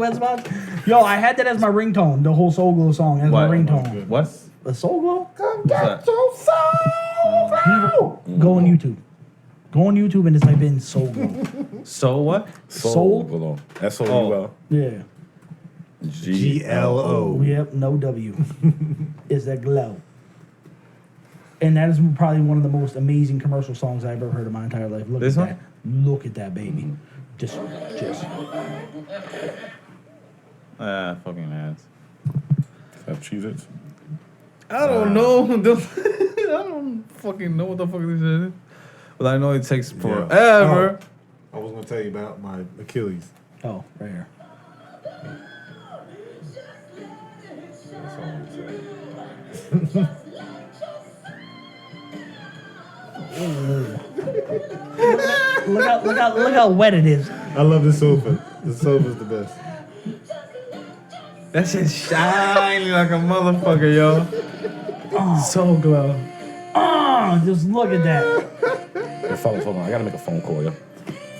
that spot? Yo, I had that as my ringtone. The whole Soul Glow song as my ringtone. What? The Soul Glow? Come get your soul. Go on YouTube. Go on YouTube and just type in Soul Glow. So what? Soul Glow. SOUL. Yeah. GLO. Yep, no W. Is that glow. And that is probably one of the most amazing commercial songs I've ever heard in my entire life. Look This at one? that. Look at that, baby. Just. Fucking ass. Have Cheez-Its? I don't know. I don't fucking know what the fuck this is. But I know it takes forever. I was gonna tell you about my Achilles. Oh, right here. That's all I'm saying. Look how wet it is. I love the sofa. The sofa's the best. That shit shiny like a motherfucker, yo. So glow. Oh, just look at that. Hey, fellas, hold on. I gotta make a phone call, yo.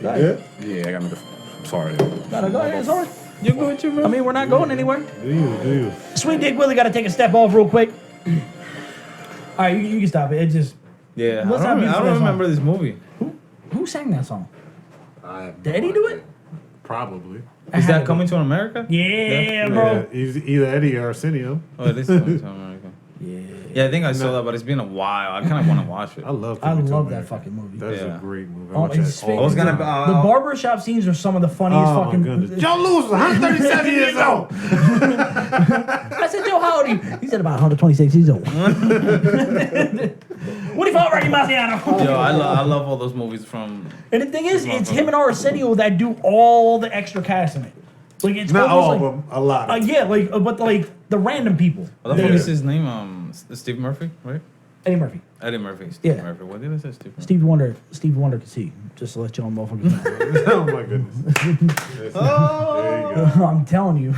Yeah? Yeah, I gotta make a I'm sorry. Gotta go ahead, sorry. You good with you, bro? I mean, we're not going anywhere. Do you? Sweet Dick Willie got to take a step off real quick. All right, you can stop it. It just. Yeah, What's that I music don't song? remember this movie. Who sang that song? I have Did Eddie do it? Probably. Is that Coming to America? Yeah, bro. Yeah, he's either Eddie or Arsenio. Oh, it is Coming to America. Yeah. Yeah, I think I saw that, but it's been a while. I kind of want to watch it. I love I Coming to love that America. fucking movie. That's Yeah. a great movie. Oh, watch that it's- all I was the gonna. time. The barbershop scenes are some of the funniest Oh fucking. my goodness. Joe Louis was 137 years old. I said, Joe, how old are you? He said about 126 years old. What do you call Ricky Marciano? Yo, I love all those movies from. And the thing is, it's him and Arsenio that do all the extra cast in it. Like it's Not all almost of them, a lot of them. yeah, but like the random people. What the fuck is his name? Steve Murphy, right? Eddie Murphy, Eddie Murphy. Steve Yeah. Murphy. What did I say? Steve Murphy. Stevie Wonder can see. Just to let y'all motherfuckers know. Oh my goodness. There you go. I'm telling you,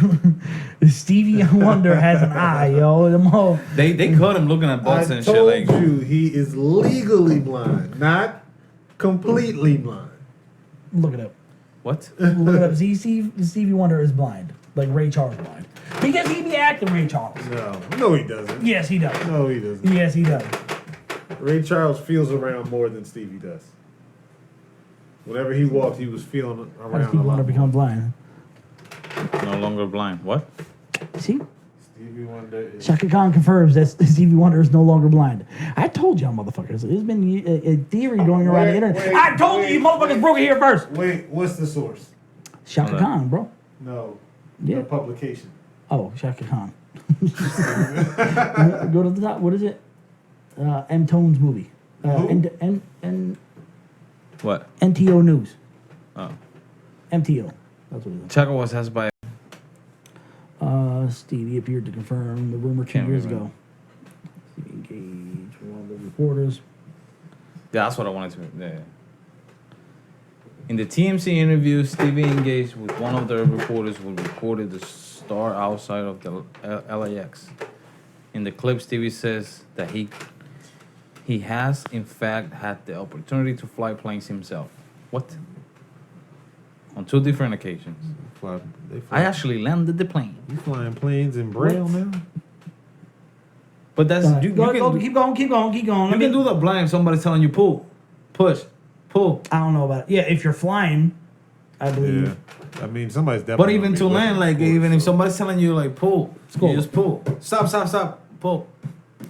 Stevie Wonder has an eye, yo. Them all. They caught him looking at butts I and shit. told Like, you he is legally blind, not completely blind. Look it up. what? Look it up. See, Stevie Wonder is blind, like Ray Charles blind, because he be acting Ray Charles. No, he doesn't. Yes, he does. No, he doesn't. Yes, he does. Ray Charles feels around more than Stevie does. Whenever he walked, he was feeling How does around a Stevie lot Wonder more. become blind? No longer blind. What? See, Stevie Wonder is... Shaka Khan confirms that Stevie Wonder is no longer blind. I told y'all, motherfuckers. There's been a theory going around the internet. I told you, motherfuckers broke it here first. Wait, what's the source? Shaka Khan, bro. No. Yeah. The publication. Oh, Shaka Khan. Go to the top. What is it? M Tone's movie. And What? NTO News. Oh. MTO. That's what it is. Chaco was asked by. Stevie appeared to confirm the rumor 2 Can't years remember. ago. Stevie engaged with one of the reporters. Yeah, that's what I wanted to. Yeah. In the TMZ interview, Stevie engaged with one of the reporters who recorded the star outside of the LAX. In the clip, Stevie says that he has, in fact, had the opportunity to fly planes himself. What? On 2 different occasions. I actually landed the plane. You flying planes in Braille now? But that's you Go, can, keep going. you can do the blind if somebody's telling you pull, push, pull. I don't know about it. Yeah, if you're flying, I believe. Yeah. I mean, somebody's definitely... But even to land, like even if somebody's telling you like pull, Cool. you just pull. Stop, pull.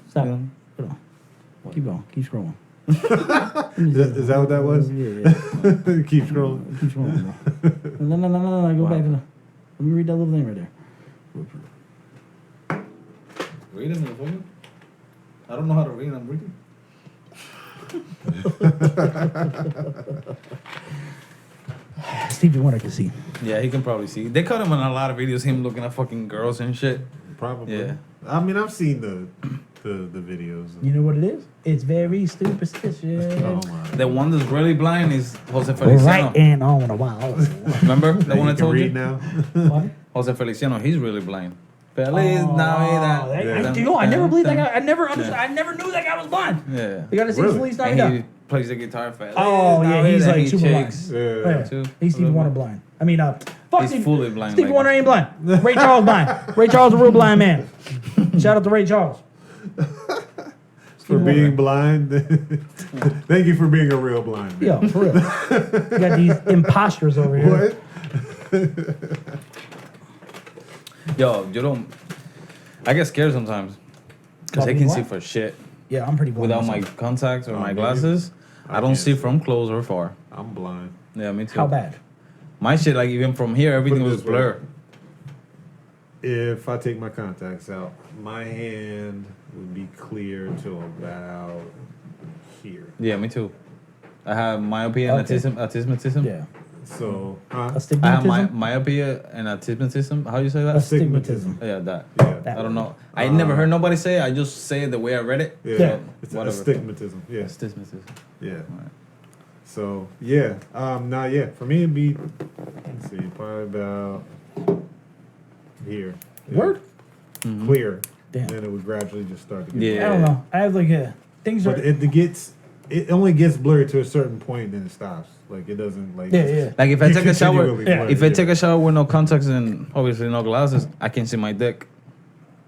Stop. Yeah. Hold on. Keep going. Keep scrolling. Is that what that was? Yeah. Keep scrolling. Keep scrolling, bro. No. Go back to the. Let me read that little thing right there. Read them for you. I don't know how to read. I'm reading. Stevie Wonder can see. Yeah, he can probably see. They caught him in a lot of videos. Him looking at fucking girls and shit. Probably. Yeah. I mean, I've seen the videos. You know what it is? It's very superstitious. Oh my. The one that's really blind is Jose Feliciano. Right and on a while. Remember the That one I you can told read you? now. What? Jose Feliciano. He's really blind. Feliz Navidad. I never believed that guy. I never understood. I never knew that guy was blind. Yeah. You gotta see Really? Feliz And Navidad. he plays the guitar. Feliz Oh yeah, he's Navidad. like He super shakes. blind. Yeah. Yeah. Too. He's Stevie A little Wonder bit. blind. I mean, Fuck He's Stevie- fully blind. Stevie like- Wonder ain't blind. Ray Charles blind. Ray Charles a real blind man. Shout out to Ray Charles. For Wonder. being blind. Thank you for being a real blind man. Yo, for real. You got these imposters over here. What? Yo, you don't. I get scared sometimes because I About can being see what? for shit Yeah, I'm pretty blind. without my myself. contacts or Oh, my man. glasses. I don't can't see see. from close or far. I'm blind. Yeah, me too. How bad? My shit, like even from here, everything Put it was this way. blur. If I take my contacts out, my hand would be clear till about here. Yeah, me too. I have myopia and Okay. astigmatism. Yeah. So, I have Astigmatism. myopia and astigmatism. How you say that? Astigmatism. Yeah, that. Yeah. That I don't know. word. I never heard nobody say it. I just say it the way I read it. Yeah. Yeah. It's Whatever. astigmatism. Yeah. Astigmatism. Yeah. Right. So, yeah. Now, yeah. For me, it'd be, let's see, probably about here. Yeah. Word? Clear. Damn. Then it would gradually just start to get Yeah. I don't know. I have like a things are. But it only gets blurry to a certain point, then it stops. Like it doesn't like. Yeah, yeah. Like if I You take a shower, continually blur, if I yeah. take a shower with no contacts and obviously no glasses, I can see my dick.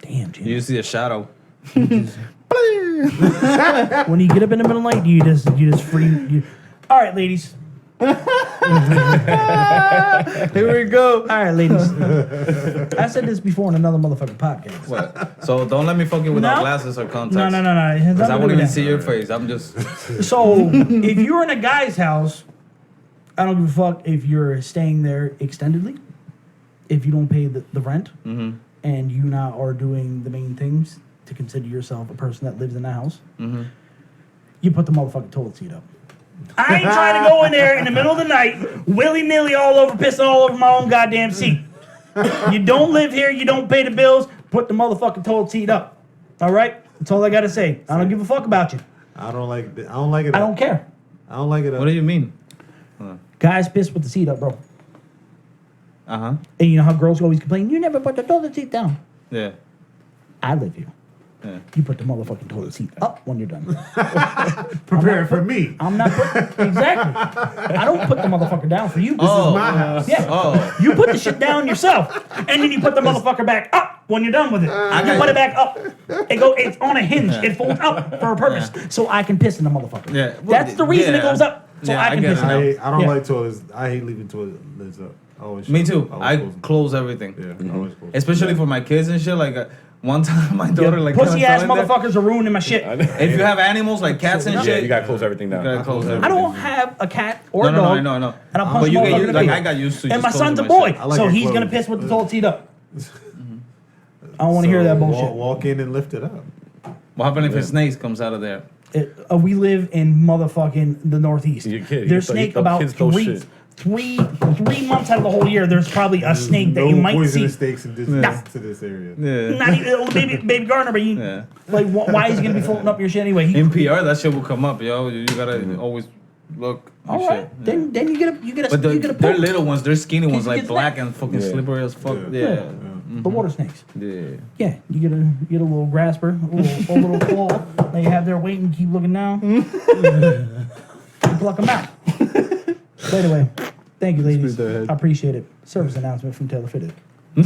Damn, You Jim. just see a shadow. When you get up in the middle of the night, you just free. All right, ladies. Here we go. All right, ladies. I said this before in another motherfucking podcast. What? So don't let me fuck you without No. glasses or contacts. No. Because I won't even see your face. I'm just. So if you're in a guy's house, I don't give a fuck if you're staying there extendedly, if you don't pay the rent, Mm-hmm. and you now are doing the main things to consider yourself a person that lives in the house, Mm-hmm. you put the motherfucking toilet seat up. I ain't trying to go in there in the middle of the night, willy-nilly all over, pissing all over my own goddamn seat. You don't live here, you don't pay the bills, put the motherfucking toilet seat up. All right? That's all I gotta say. I don't give a fuck about you. I don't like it. I don't like it. I don't care. I don't like it. What do you mean? Guys piss with the seat up, bro. Uh huh. And you know how girls always complain, you never put the toilet seat down. Yeah. I live here. Yeah. You put the motherfucking toilet seat up when you're done. Prepare for me. I'm not putting, exactly. I don't put the motherfucker down for you. This is my house. Yeah. Oh. You put the shit down yourself, and then you put the motherfucker back up when you're done with it. You put it back up. It's on a hinge. It folds up for a purpose, so I can piss in the motherfucker. Yeah. That's the reason it goes up, so Yeah, I I can get piss it in now. it. I don't Yeah. like toilets. I hate leaving toilets up. I always Me shut too. them. I always close them. close everything. Yeah, I always close them. Especially for my kids and shit. Like one time, my daughter like Pussy ass fell in there. motherfuckers are ruining my shit. If you have animals like cats and Yeah, shit, you gotta close everything down. you gotta close everything. I don't have a cat or a No, dog. no, no. And I'll punch But the you motherfucker get in used, the like face. I got used to. And my just son's a closing my boy, shit. I like so it he's gonna closed. piss with the toilet seat up. I don't want to hear that bullshit. Walk in and lift it up. What happened if a snake comes out of there? We live in motherfucking the Northeast. You kid- There's you snake throw about kids throw shit. three months out of the whole year. There's probably a snake that No you might see. poisonous snakes in this, Yeah. to this area. Yeah. Not even baby Gardner, but you, Yeah. like, why is he gonna be floating up your shit anyway? In PR, that shit will come up, yo. You gotta always look. and all right, shit. then you get a But you get a they're poke. little ones. They're skinny ones, you like get black that? and fucking Yeah. slippery as fuck. Yeah. Yeah. The water snakes. Yeah. Yeah, you get a little grasper, a little claw. They have their weight and keep looking down. You pluck them out. So anyway, thank you, ladies. I appreciate it. Service announcement from Taylor Fitted. The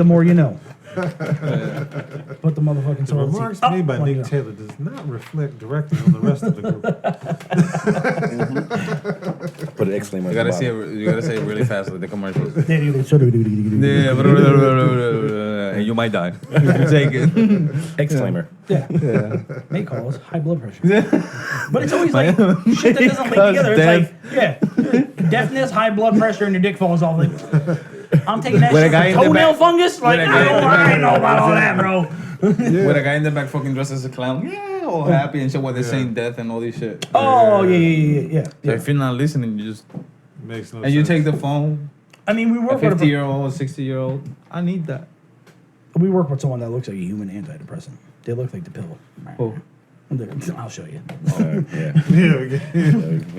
more you know. Put the motherfucking The toilet remarks seat up made by when you Nick know. Taylor does not reflect directly on the rest of the group. Put an exclamation. You gotta at the say bottom. it. You gotta say it really fast like the commercials. They do this. Yeah. Yeah, and you might die. If you take it. Exclaimer. May cause high blood pressure. But it's always like shit that doesn't link together. It's like, deafness, high blood pressure, and your dick falls off. Like, I'm taking that With a shit guy for in the toenail back- fungus. Like, with a guy in the I ain't know about all that, bro. With a guy in the back fucking dressed as a clown. Yeah, all happy and shit while they're saying death and all this shit. Oh, yeah. So if you're not listening, you just Makes no and you sense. take the phone. I mean, we A work with 50-year-old, 60-year-old. I need that. someone that looks like a human antidepressant. They look like the pill. Oh. I'll show you. Yeah. Yeah,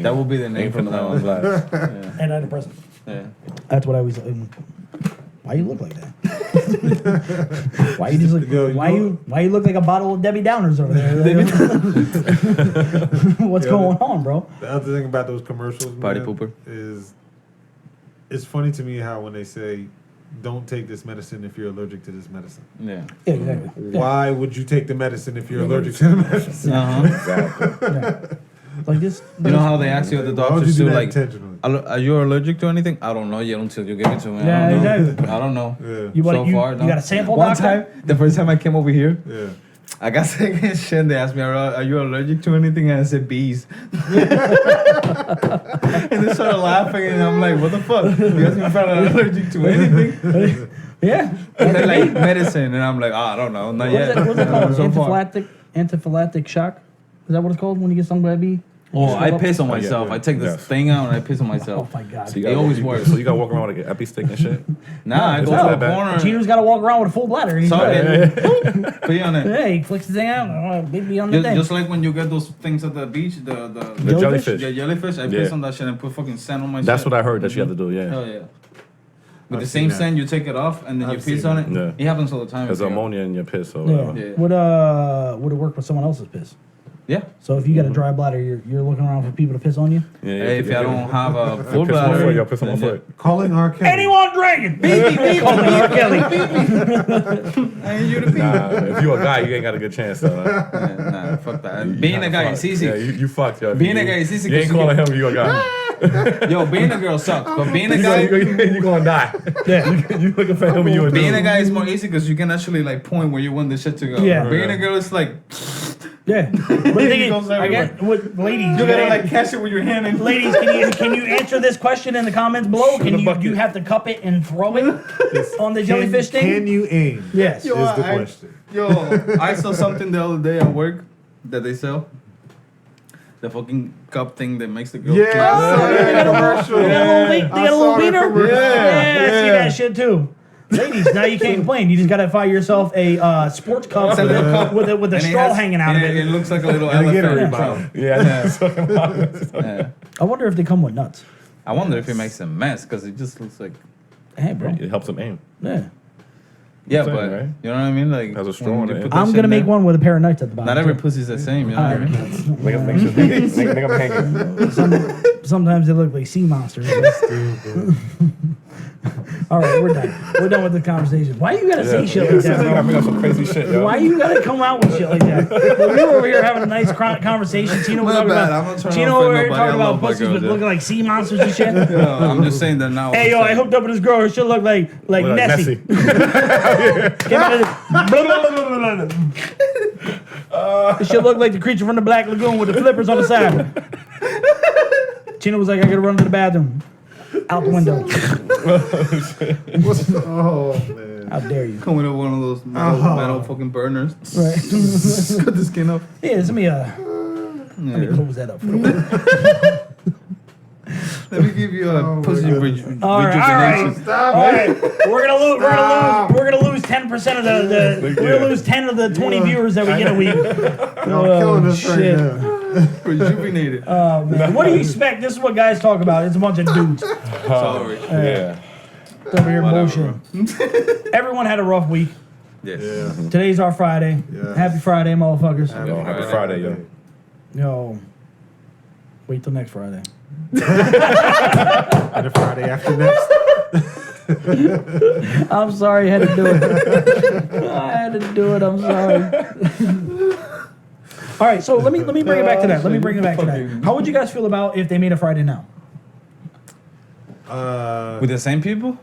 That will be the name from now on. Antidepressant. Yeah. That's what I was. Why you look like that? Why you just look? Yo, Why you look like a bottle of Debbie Downers over there? What's Yeah, going on, bro? The other thing about those commercials, Party man, pooper. is it's funny to me how when they say, "Don't take this medicine if you're allergic to this medicine." Yeah. Yeah, exactly. Why would you take the medicine if you're allergic to the medicine? Uh-huh. Exactly. Yeah. Like this. You know how they ask you at the Why would you doctors do too, that like, intentionally? are you allergic to anything? I don't know yet until you give it to me. Yeah, I don't know. exactly. I don't know. Yeah, You, So far, you no. got a sample, One doctor? time, the first time I came over here, yeah. I got sick and shit. They asked me, are you allergic to anything? And I said, bees. And they started laughing, and I'm like, what the fuck? You asked me if I'm allergic to anything? Yeah. And they're like, medicine. And I'm like, I don't know. Not yet. What's it called? So far. Anaphylactic shock? Is that what it's called when you get stung by a bee? Oh, I piss on yeah, myself. yeah. I take this Yes. thing out and I piss on Oh myself. my god. So you They gotta- always you- work. So you gotta walk around with like an epi stick and shit. Nah, I It's go not to that the bad. corner. Gino's got to walk around with a full bladder. He's Suck good. it. Pee on it. Yeah, he flicks the thing out. Be on the thing. Just like when you get those things at the beach, the jellyfish. The jellyfish, I piss Yeah. on that shit and put fucking sand on my That's shit. what I heard that you have to do. Yeah. Hell yeah. With I've the seen same that. sand, you take it off and then you I've piss seen on it. that. Yeah. It happens all the time. There's Yeah. ammonia in your piss. So Yeah. Yeah. Would it work with someone else's piss? Yeah. So if you got a dry bladder, you're looking around for people to piss on you. yeah, Hey, if I don't have a full piss on my bladder, foot. Yo, piss on my then foot. Calling R. Kelly. Anyone drinking? Calling R. Kelly. I need you to pee. Nah, if you a guy, you ain't got a good chance. Though, huh? Yeah, nah, fuck that. Being a guy is easy. Yeah, you fucked, yo. Being a guy is easy You ain't 'cause you calling can- him. You a guy. Yo, being a girl sucks, but being a You guy, gonna die. Yeah. You looking for him and you a being a dude. guy is more easy because you can actually like point where you want the shit to go. Yeah. Being a girl is like Yeah. But the thing It is, goes I guess, everywhere. ladies, you gotta like catch it with your hand and ladies, can you answer this question in the comments below? Can you do you have to cup it and throw it on the jellyfish thing? Can you aim? Yes. Yo, Is the I- question. Yo, I saw something the other day at work that they sell. The fucking cup thing that makes the girl. Yeah, kiss. I saw that commercial. They got a little, they got a I little saw that wiener. commercial. Yeah, I see Yeah. that shit too. Ladies, now you can't complain. You just gotta find yourself a sports cup It's a little cup with a And it straw has- hanging out of and it. It looks like a little And a elephant. Gatorade bottle. Yeah. Yeah. I wonder if they come with nuts. I wonder if it makes a mess because it just looks like. Hey, bro. It helps him aim. Yeah. Yeah, Saying, but right? you know what I mean? Like Has a straw when on you it. put that I'm shit gonna in make there- one with a pair of nuts at the bottom. Not every too. pussy's the same. You know what I mean? Make him hanging. Sometimes they look like sea monsters. All right, we're done. We're done with the conversation. Why you gotta say shit like that, You gotta bro? bring up some crazy shit, yo. Why you gotta come out with shit like that? When we were over here having a nice conversation. Tino was My talking bad, I'm about not trying to Tino offend over here nobody. talking I about love my pussies girls, with yeah. looking like sea monsters and shit. No, I'm just saying that now. Hey yo, I hooked up with this girl. Her shit looked like Nessie. Came out of this shit looked like the creature from the Black Lagoon with the flippers on the side. Tina was like, I gotta run to the bathroom. Out the window. Oh man. How dare you? Coming up one of those metal fucking burners. Right. Cut the skin off. Yeah, let me Yeah. close that up for a minute. Let me give you a Oh, pussy my rejuvenation. All right. Stop All it. right, we're gonna lose 10% of the we're gonna lose 10 of the 20 viewers that we get a week. Y'all killing us right shit. now. Rejuvenated. Oh man, what do you expect? This is what guys talk about. It's a bunch of dudes Sorry. Yeah. over here Whatever, bullshit. Everyone had a rough week. Yes. Yeah. Today's our Friday. Yeah. Happy Friday, motherfuckers. Yo, happy Friday, yo. Yo, wait till next Friday. And the Friday after next. I'm sorry, I had to do it. I had to do it. I'm sorry. All right, so let me bring it back to that. Let me bring it back to that. How would you guys feel about if they made a Friday now? With the same people?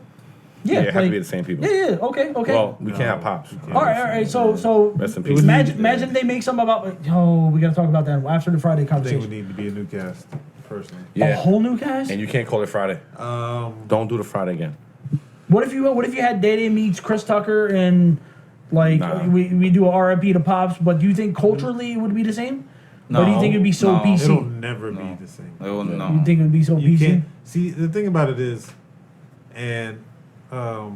Yeah, it have to like- be the same people. Yeah, okay. Well, we can't have pops. All right. So Rest in peace. imagine they make something about. Oh, we gotta talk about that after the Friday I think would conversation. need to be a new cast, personally. A Yeah. whole new cast. And you can't call it Friday. Don't do the Friday again. What if you had Day Day meets Chris Tucker and like Nah. we do a RIP to Pops? But do you think culturally it would be the same? Or do you think it'd be so No. PC? It'll never be No. the same. Oh, You no. think it would be so You PC? can't see the thing about it is, and I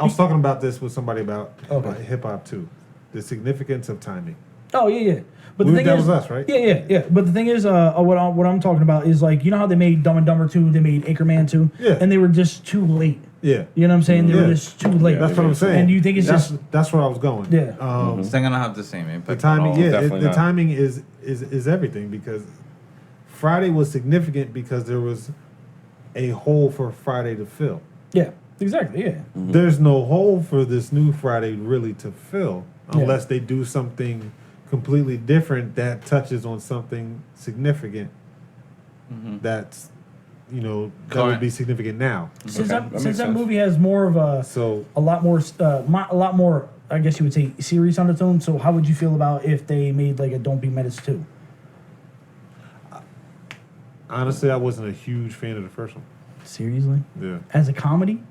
was talking about this with somebody about Okay. hip hop too, the significance of timing. Oh yeah. But the thing That is, was us, right? Yeah. But the thing is, what I'm talking about is like, you know how they made Dumb and Dumber 2, they made Anchorman 2, Yeah. and they were just too late. Yeah, You know what I'm saying? They were Yeah. just too late. that's what I'm saying. And do you think it's that's, just that's where I was going? Yeah. It's not gonna have the same The impact. timing, No, yeah, definitely the not. timing is everything because Friday was significant because there was a hole for Friday to fill. Yeah, exactly. Yeah. There's no hole for this new Friday really to fill Yeah. unless they do something completely different that touches on something significant. That's, that would Current. be significant now. Since Okay, that, that since makes that sense. movie has more of So a lot more, I guess you would say, serious on its own. So how would you feel about if they made like a Don't Be Menace 2? honestly, I wasn't a huge fan of the first one. Seriously, Yeah. as a comedy?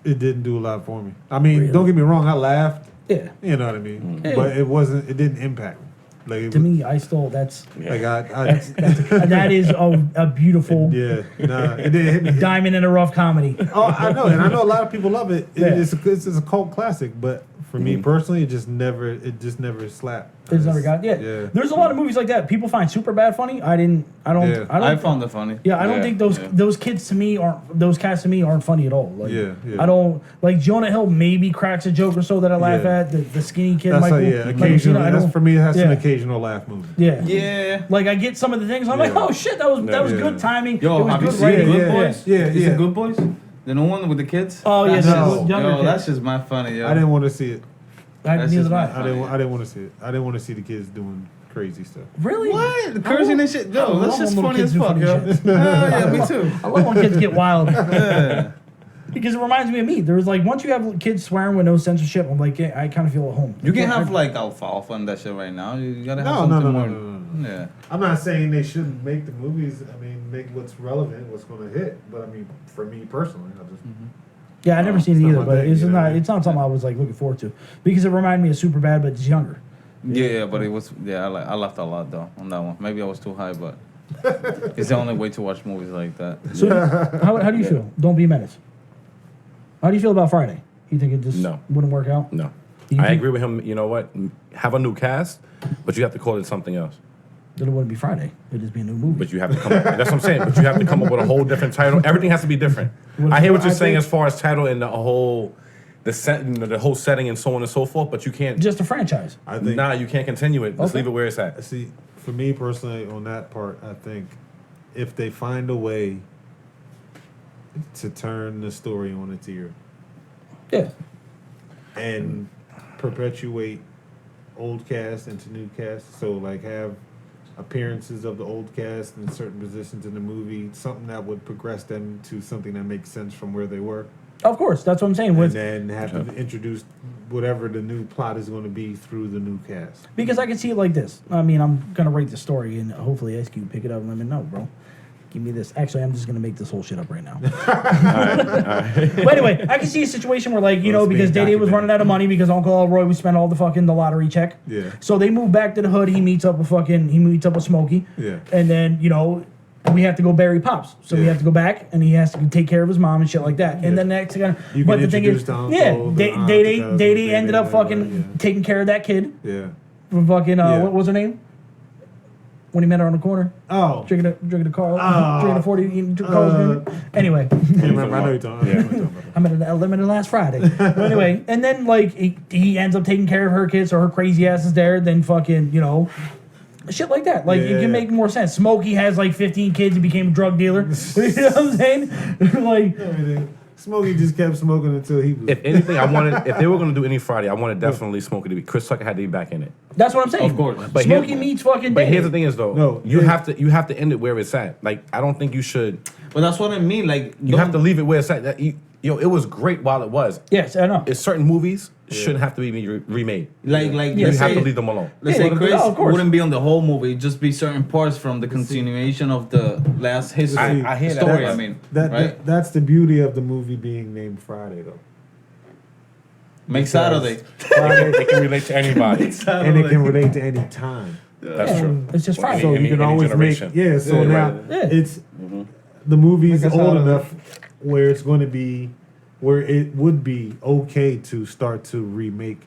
It didn't do a lot for me. I mean, Really? don't get me wrong, I laughed. Yeah. You know what I mean? Yeah. But it didn't impact me. Like it To was, me, I still that's like that is a beautiful yeah, nah, it didn't hit me. diamond in a rough comedy. Oh, I know, and I know a lot of people love it. Yeah. It's a cult classic, but for me personally, it just never slapped. It's never got Yeah. There's a lot of movies like that. People find super bad funny. I don't. Yeah. I found it funny. Yeah, I don't think those kids to me those cats to me aren't funny at all. Like, Yeah. I don't like Jonah Hill maybe cracks a joke or so that I laugh Yeah. at. The skinny kid That's Michael. occasional. I That's don't, for me. That's an yeah. occasional laugh movie. Yeah. Yeah. Like I get some of the things. I'm like, Yeah. oh shit, that was Yeah. good timing. Yo, it was have you good seen writing. Good yeah, Boys? yeah, Is yeah. it Good Boys? The new one with the kids? Oh yes, That's No. just- younger yo, kid. that's just my funny. Yo. I didn't want to see it. That's Neither just did my I. funny. I didn't want to see it. I didn't want to see the kids doing crazy stuff. Really? What? The cursing and shit? I Yo, love that's just when little funny as kids do fuck, funny yo. shit. Yeah, me too. I love when kids get wild. Yeah. Because it reminds me of me. There was like once you have kids swearing with no censorship, I'm like, yeah, I kind of feel at home. You can't have like alfalfa and that shit right now. You gotta have No, something no, more. no. Yeah. I'm not saying they shouldn't make the movies. I mean, make what's relevant, what's going to hit. But I mean, for me personally, I just Yeah, I never seen it it's not either, my but thing, it's you know what I not. mean? It's not something I was like looking forward to because it reminded me of Superbad, but it's younger. Yeah, but it was. Yeah, I laughed a lot though on that one. Maybe I was too high, but it's the only way to watch movies like that. So, how do you feel? Don't be a menace. How do you feel about Friday? You think it just No. wouldn't work out? No. Do you I think agree with him. You know what? Have a new cast, but you have to call it something else. That it wouldn't be Friday. It'd just be a new movie. But you have to come up. That's what I'm saying. But you have to come up with a whole different title. Everything has to be different. I hear what you're saying as far as title and the whole setting and so on and so forth. But you can't. Just a franchise. I think. Nah, you can't continue it. Just Okay. leave it where it's at. See, for me personally, on that part, I think if they find a way to turn the story on its ear Yeah. and perpetuate old cast into new cast, so like have appearances of the old cast in certain positions in the movie, something that would progress them to something that makes sense from where they were, Of course, that's what I'm saying. and With then have to introduce whatever the new plot is going to be through the new cast. because I can see it like this. I mean, I'm gonna write the story and hopefully Ice Cube pick it up and let me know, bro. Give me this. Actually, I'm just gonna make this whole shit up right now. But anyway, I can see a situation where, like, Well, it's because being Day Day was documented. running out of money because Uncle Elroy would spend all the lottery check. Yeah. So they move back to the hood. He meets up with Smokey. Yeah. And then we have to go bury Pops. So we Yeah. have to go back and he has to take care of his mom and shit like that. Yeah. And then next thing, You but can the thing is, introduce the uncle, yeah, the Day aunt, Day the cousin, Day Day ended Day, up fucking yeah. taking care of that kid Yeah. from fucking Yeah. what was her name? When he met her on the corner, Oh. drinking a Carl, Oh. drinking a 40, eating Carl's Jr. Anyway, Yeah, remember, I know you're talking about. I met at Limited last Friday. But anyway, and then like he ends up taking care of her kids, so her crazy ass is there. Then fucking shit like that. Like it Yeah. can make more sense. Smokey has like 15 kids. He became a drug dealer. You know what I'm saying? Like Everything. Smokey just kept smoking until he was. If anything, if they were going to do any Friday, I wanted definitely Smokey to be. Chris Tucker had to be back in it. that's what I'm saying. Of course. But Smokey here- meets fucking. But Day. here's the thing: is though, No, you yeah. have to end it where it's at. Like I don't think you should. But that's what I mean. Like You have to leave it where it's at. It was great while it was. Yes, I know. It's certain movies shouldn't have to be remade. like You let's have say, to leave them alone. Let's Yeah, say but- Chris of course. wouldn't be on the whole movie, just be certain parts from the continuation of the last history. I hear that. story. That's- I mean, that, right? that's the beauty of the movie being named Friday, though. Make Saturday. Friday, It can relate to anybody. and it can relate to any time. That's Yeah, true. it's just Well, Friday. So Any- you can any always generation. make So Yeah, now right. Yeah. it's the movie's Make us old out of enough where it's going to be where it would be okay to start to remake.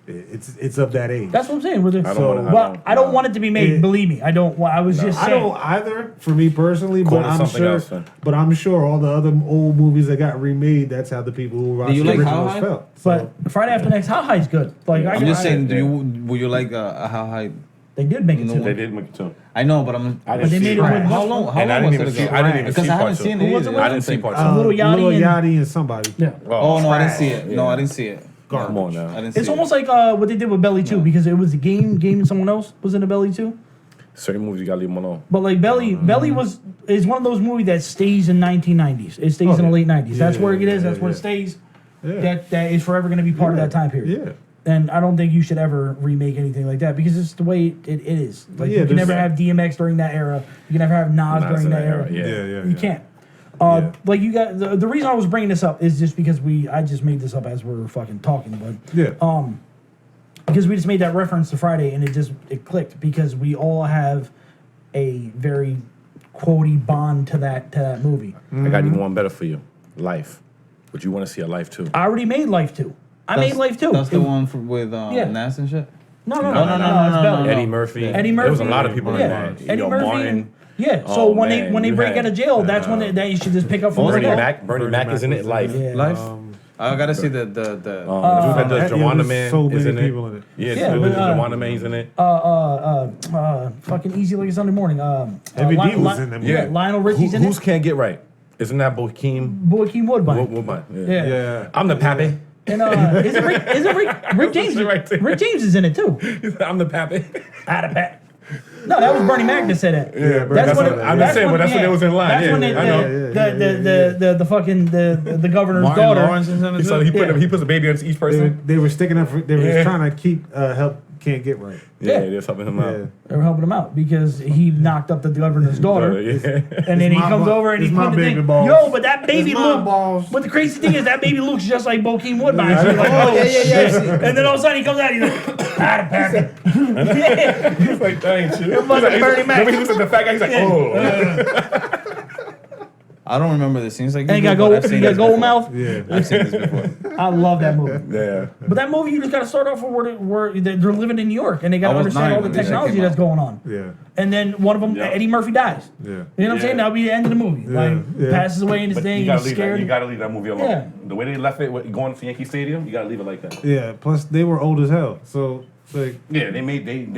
It's of that age. That's what I'm saying. With it. I don't wanna- Well, I don't want it to be made. It- Believe me, I don't. I was just I saying. don't either, for me personally, Call but it I'm something sure. else, then. But I'm sure all the other old movies that got remade, that's how the people who watched you the like How originals High? felt. But Friday After Next, How High is good. Like I'm just saying, would you like a how high They did make it No to one- They did make it too. I know, but I'm. I But they didn't made see it it. with How long? How And I long didn't was even it see. ago? I didn't even Because see I haven't part two. seen it. Who was it either. with? I didn't see part two. Little Yachty and- Yachty and somebody. Yeah. Oh no, I didn't see Trash. it. No, I didn't see it. Come on now. I didn't see It's it. almost like what they did with Belly too, because it was a game and someone else was in the Belly too. Certain movies you gotta leave them alone. But like Belly is one of those movies that stays in 1990s. It stays in the late 90s. That's where it is. That's where it stays. Yeah. That is forever going to be part of that time period. Yeah. And I don't think you should ever remake anything like that because it's the way it is. Like Yeah, you can there's- never have DMX during that era. You can never have Nas Nas during in that that era. era, yeah. You can't. Yeah. Like you got the reason I was bringing this up is just because I just made this up as we were fucking talking, but Yeah. because we just made that reference to Friday and it clicked because we all have a very quotey bond to that movie. I got even one better for you. Life. But you want to see a Life too? I already made Life 2. I made Life 2. That's the It- one with Nas and shit. No, No, no, no, it's no, Belly. no. Eddie Murphy. Eddie There was a Murphy. lot of people in Yeah, there. Eddie Murphy. Martin. Yeah, so Oh, when man, they you break had, out of jail, that's when that you should just pick up from Bernie the Mac. Bernie Mac is in it. Life. Yeah. Life. I gotta see the. The dude that does Joanna there's Man so is many in people in it. Yeah, Yeah, the dude that but, does Joanna Man, he's in it. fucking easy like a Sunday morning. Heavy D was in them. Yeah, Lionel Richie's in Who's it. Can't Get Right? Isn't that Bokeem Bokeem Woodbine. Woodbine? Yeah. Yeah. I'm the pappy. And is it Rick James? Right there. Rick James is in it too. I'm the pappy. Out of pat. No, that was Bernie Mac that said that. Yeah, that's what I'm just saying, but that's when it was in line. That's Yeah, when I know. the fucking the governor's Martin daughter. Lawrence is in it. So too? he puts a baby on each person. They were sticking up for, they were Yeah. trying to keep help Can't Get Right. Yeah, Yeah. they're helping him Yeah. out. They were helping him out because he knocked up the governor's daughter. Yeah. And then he my comes ba- over and he it's my put the baby thing. balls. Yo, but that baby It's my look. balls. But the crazy thing is that baby looks just like Bokeem Woodbine. So you're like, Oh, yeah, yeah, yeah. And then all of a sudden he comes out. He's like, out of packet. Yeah. He's like, that ain't true. It wasn't Bernie Mac. He looks at the fat guy. He's like, oh. I don't remember the scenes like And he this, got but gold. I've He seen got this gold before. mouth. Yeah. I've seen this before. I love that movie. Yeah. But that movie, you just got to start off with where they're living in New York and they got I to was understand 9 all the when this shit technology came that's out. going on. Yeah. And then one of them, Yeah. Eddie Murphy dies. Yeah. You know what I'm saying? Yeah. That'll be the end of the movie. Like Yeah. passes away in his But thing. you gotta He's leave that. scared. You gotta leave that movie alone. Yeah. The way they left it, going to Yankee Stadium, you gotta leave it like that. Yeah. Plus, they were old as hell. So, like, Yeah, they made it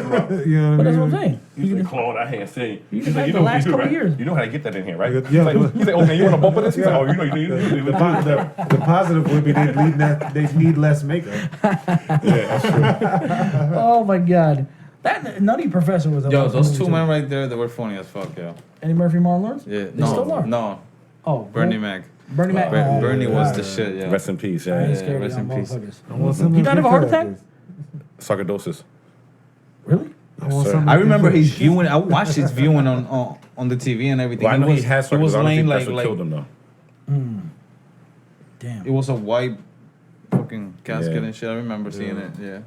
rough. you know what But I that's mean? what I'm saying. He's like, Claude, I can't say. You He's just like, had you the know last what you do, couple right? years. You know how to get that in here, right? Yeah, He's like, but- oh man, you want to bump with this? He's like, oh, you know, The positive would be they need less makeup. Yeah, that's true. Oh my god. That Nutty Professor was a Yo, awesome those movie, two too. men right there, they were funny as fuck, yo. Eddie Murphy, Martin Lawrence? Yeah, They still are. no, Oh, Bernie well, Mac. Bernie Mac. Bernie was the yeah. shit, yeah. Rest in peace. I Yeah. ain't Yeah, scared of rest y'all in peace. motherfuckers. He died of a heart attack? Sarcoidosis. Really? sir. I remember his viewing. I watched his viewing on the TV and everything. Well, I know he has He was sarcoidosis. I don't laying think like that's what killed him though. Damn. it was a white fucking casket Yeah. and shit. I remember seeing it. Yeah.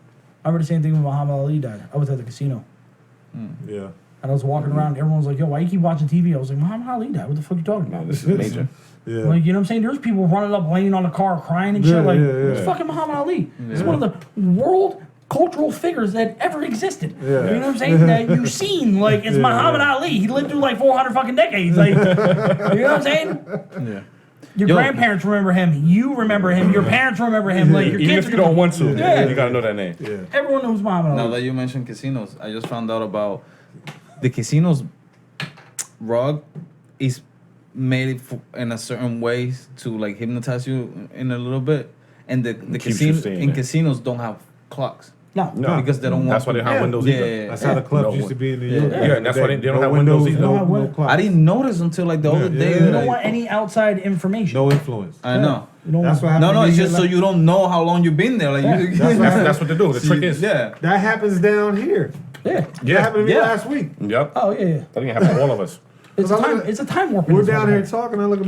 I remember the same thing when Muhammad Ali died. I was at the casino. Yeah. And I was walking around. Everyone was like, yo, why you keep watching TV? I was like, Muhammad Ali died. What the fuck you talking Yeah, about? this is major. Yeah. Like, you know what I'm saying? There's people running up, laying on the car, crying and shit. Yeah, Like, yeah, it's yeah. fucking Muhammad Ali. He's one of the world cultural figures that ever existed. Yeah. You know what I'm saying? That you've seen. Like, it's Yeah, Muhammad yeah. Ali. He lived through like 400 fucking decades. Like, you know what I'm saying? Yeah. Your Yo. grandparents remember him. You remember him. Your parents remember him. Like, your Even kids if you don't want to, Yeah. you gotta know that name. Yeah. Everyone knows Muhammad Now Ali. that you mentioned casinos, I just found out about the casinos rug is made in a certain way to like hypnotize you in a little bit, and the Keeps you casino staying in there. casinos don't have clocks No. No, because they don't want. That's why they don't have Yeah. windows Yeah, either. yeah, yeah. That's how the clubs No used to be in New Yeah. York. Yeah, back in that's the why day. they don't have windows either. No clocks. I didn't notice until like the other Yeah, day. yeah, You that don't yeah. want any outside information. No influence. I know. You don't That's want- what No, happened. no, to it's me just so last- you don't know how long you've been there. Like you, That's what That's what they do. The trick is. yeah. That happens down here. Yeah. That Yeah. happened to me Yeah. last week. Yep. Oh, yeah, yeah. That didn't happen to all of us. It's a Cause I time, look at- it's a time warp. We're down here talking. I look at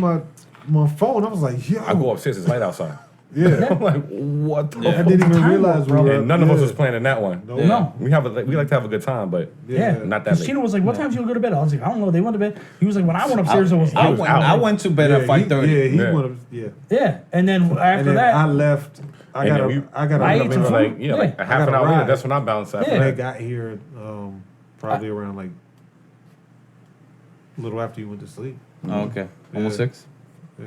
my phone. I was like, yo. I go upstairs. It's light outside. Yeah. I'm like, what? The Yeah. I fuck? didn't even Time realize warp, we bro. were. And none of us yeah. was planning that one. No. Yeah. No. We like to have a good time, but Yeah. not that late. Christina was like, what time do you go to bed? I was like, I don't know. They went to bed. He was like, when I went upstairs, it was I late. went, out. I went to bed at 5:30. Yeah, he Yeah. went up. Yeah. Yeah. And then after And then that, I left. I And got then a. I ate we some were food. like, yeah, like Yeah. a half I an got a hour later. ride. That's when I bounced after Yeah. When I that. got here, probably around like a little after you went to sleep. Oh, okay, almost Yeah. 6. Yeah.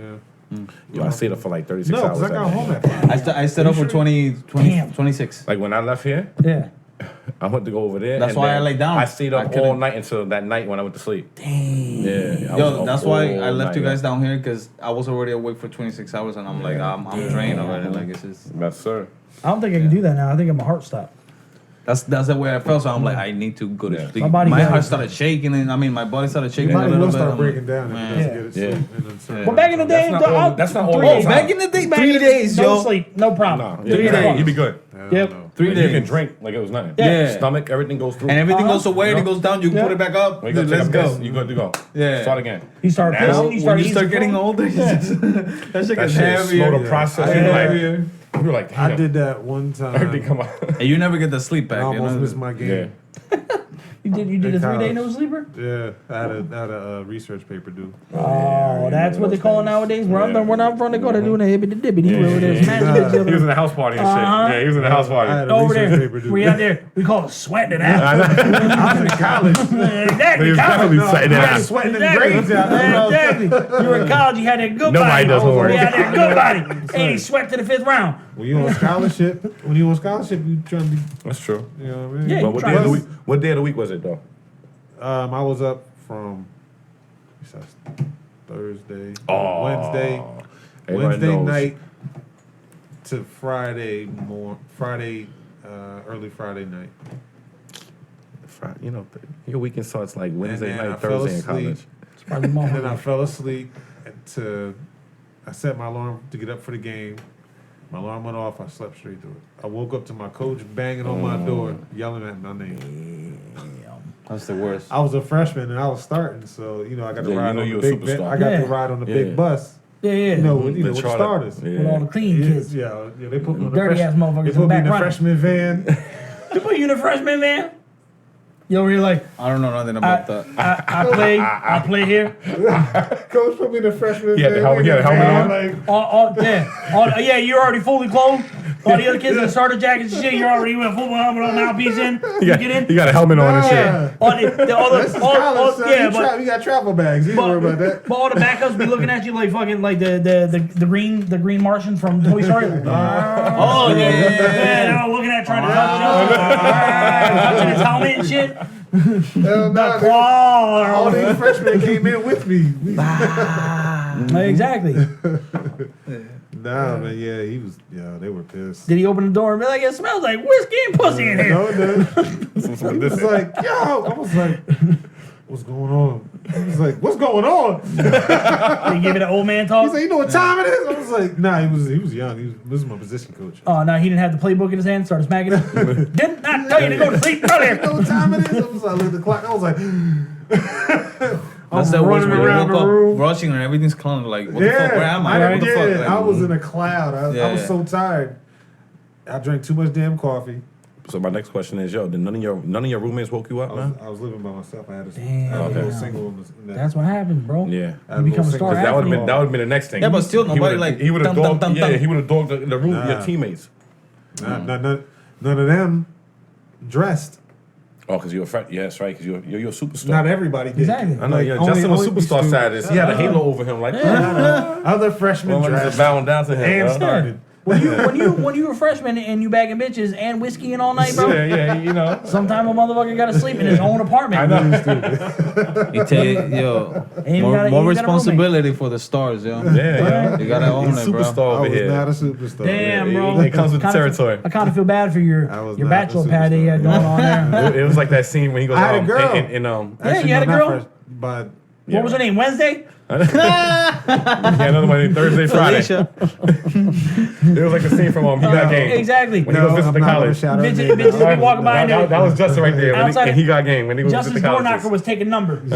Yo, I stayed up for like 36 No, hours. because I that got day. home at 5. I stayed up for 20, Damn. 26. Like when I left here, yeah. I went to go over there. That's and why then I lay down. I stayed I up all couldn't- night until that night when I went to sleep. Dang. Yeah. I was Yo, up that's why I all left you night, guys down here because I was already awake for 26 hours and I'm like, I'm drained already. Like, it's just. Yes, sir. I don't think I can do that now. I think my heart stopped. That's the way I felt. So I'm like, I need to go to Yeah. sleep. My body My gotta- heart started shaking, and I mean, my body started shaking Your a body little will bit. start I'm breaking like, down if man. it doesn't get it Yeah. sleep. And then certain Well, back in the day, That's not all- that's not all three the days. time. Back in the day, Back 3 in the- days, no yo. sleep, no problem. Nah, 3 yeah, days. you be good. Yep. 3 You days. can drink like it was nothing. Yeah. Stomach, everything goes through. And everything goes away and it Yeah. goes down. You Yeah. put it back up. When you go Dude, take let's a piss, go. you good to go. Yeah. Start again. You start Now, pissing, you When start you start eating getting food. older, it's just- that shit That gets shit is slow heavier. to process. I You like, Heavier. you were like, damn. I did that one time. Everything come out. And you never get the sleep I back. You almost know? missed my game. Yeah. You did a In 3 day college. no sleeper? Yeah, I had a research paper due. Oh, that's what they call it nowadays. Where Yeah. I'm from, they call it doing a hibbity dibbity. Yeah, Where there's yeah, magic yeah. each He was other. in the house party and shit. Uh-huh. Yeah, he was in the house party. I had a Over research there, paper due. we out there, we call it sweating it out. I was in college. Exactly, He was college. definitely sweating it Yeah, out. Sweating them exactly. grades out. Yeah, exactly. You were in college, you had that good Nobody body. does homework. You had that good body. Hey, he sweat to the 5th round. When you on scholarship, you trying to be, That's true. you know what I mean? Yeah, But you what try day, of to- the week, what day of the week was it, though? I was up from Thursday, Oh, Wednesday everybody knows. night to early Friday night. You know, your weekend starts like Wednesday then I night, fell Thursday in asleep. college. It's probably And then I more. fell asleep I set my alarm to get up for the game. My alarm went off. I slept straight through it. I woke up to my coach banging on my door, yelling at my name. That's the worst. I was a freshman and I was starting, so I got to Yeah, you ride know on you the a big. superstar. I got Yeah. to ride on the Yeah. big bus. Yeah, yeah. With The the charter. starters. Yeah. With all the clean kids. Yeah, they put me on the Dirty ass motherfuckers They in put the me back in the running. freshman van. They put you in a freshman van? You over here like, I don't know nothing about that. I play here. Coach put me in the freshman He had van. the helmet- he had a helmet on? Yeah, you're already fully clothed. All the other kids in the starter jackets and shit, you're already with a full helmet on, mouthpiece in. You get in. You got a helmet on and shit. Yeah. All the other, This is college, son. yeah, You but got travel bags. You don't worry about that. all the backups be looking at you like fucking like the green Martian from Toy Story. Oh, yeah. They're all looking at trying to touch touching his helmet and shit. Hell no, The all claw. these freshmen came in with me. Exactly. Nah, man, yeah, they were pissed. Did he open the door and be like, it smells like whiskey and pussy in here? No, he was like, yo, I was like, what's going on? He was like, what's going on? They give it an old man He talk. said, you know what time it is? I was like, nah, he was young. This is my position coach. Oh no, he didn't have the playbook in his hand. Started smacking it. Did not tell you to go to sleep You know earlier. what time it is? I was like, look at the clock. I was like, That's the I'm worst running when you around woke the up room. rushing and everything's clown. Like, what the fuck? Where am I? What the fuck? Like, I was in a cloud. I was Yeah. so tired. I drank too much damn coffee. So my next question is, yo, did none of your roommates woke you up, man? I was living by myself. I had a Damn. little Okay. single. In that. That's what happens, bro. Yeah. I had You a become a little star single- That would have athlete. been the next thing. Yeah, but still He nobody, would've- like, he would have dun, dun, dogged. dun, Yeah, dun. he would have dogged the room, your Nah. teammates. None of them dressed. Oh, because you're a friend. Yeah, that's right. Because you're a superstar. Not everybody did. Exactly. I know. Like, Yeah, only- Justin was only these superstar two- status. He had a halo over him, like Other freshmen well, just dressed bowing down to him. and huh? started. When you were a freshman and you bagging bitches and whiskey and all night, bro. Yeah, you know. Sometime a motherfucker got to sleep in his own apartment. I know. You take, yo, And you more, gotta- more you gotta responsibility for the stars, yo. Yeah, You gotta own He's it, bro. superstar I over was here. not a superstar. Damn, bro. It comes with the Kinda territory. I kind of feel bad for your I was your not a bachelor pad that you had superstar. going on there. It was like that scene when he goes I had a out girl. in Yeah, you had a not girl? fresh, but What was her name? Wednesday? yeah, another one Thursday, Friday. Felicia. It was like a scene from He Got Game. Exactly. When he goes visit I'm the not gonna college. shout her Bitches- name bitches out. be walking by and that was Justin right there. When Outside he got game. When he goes Justice visit the Door Knocker colleges. was taking numbers.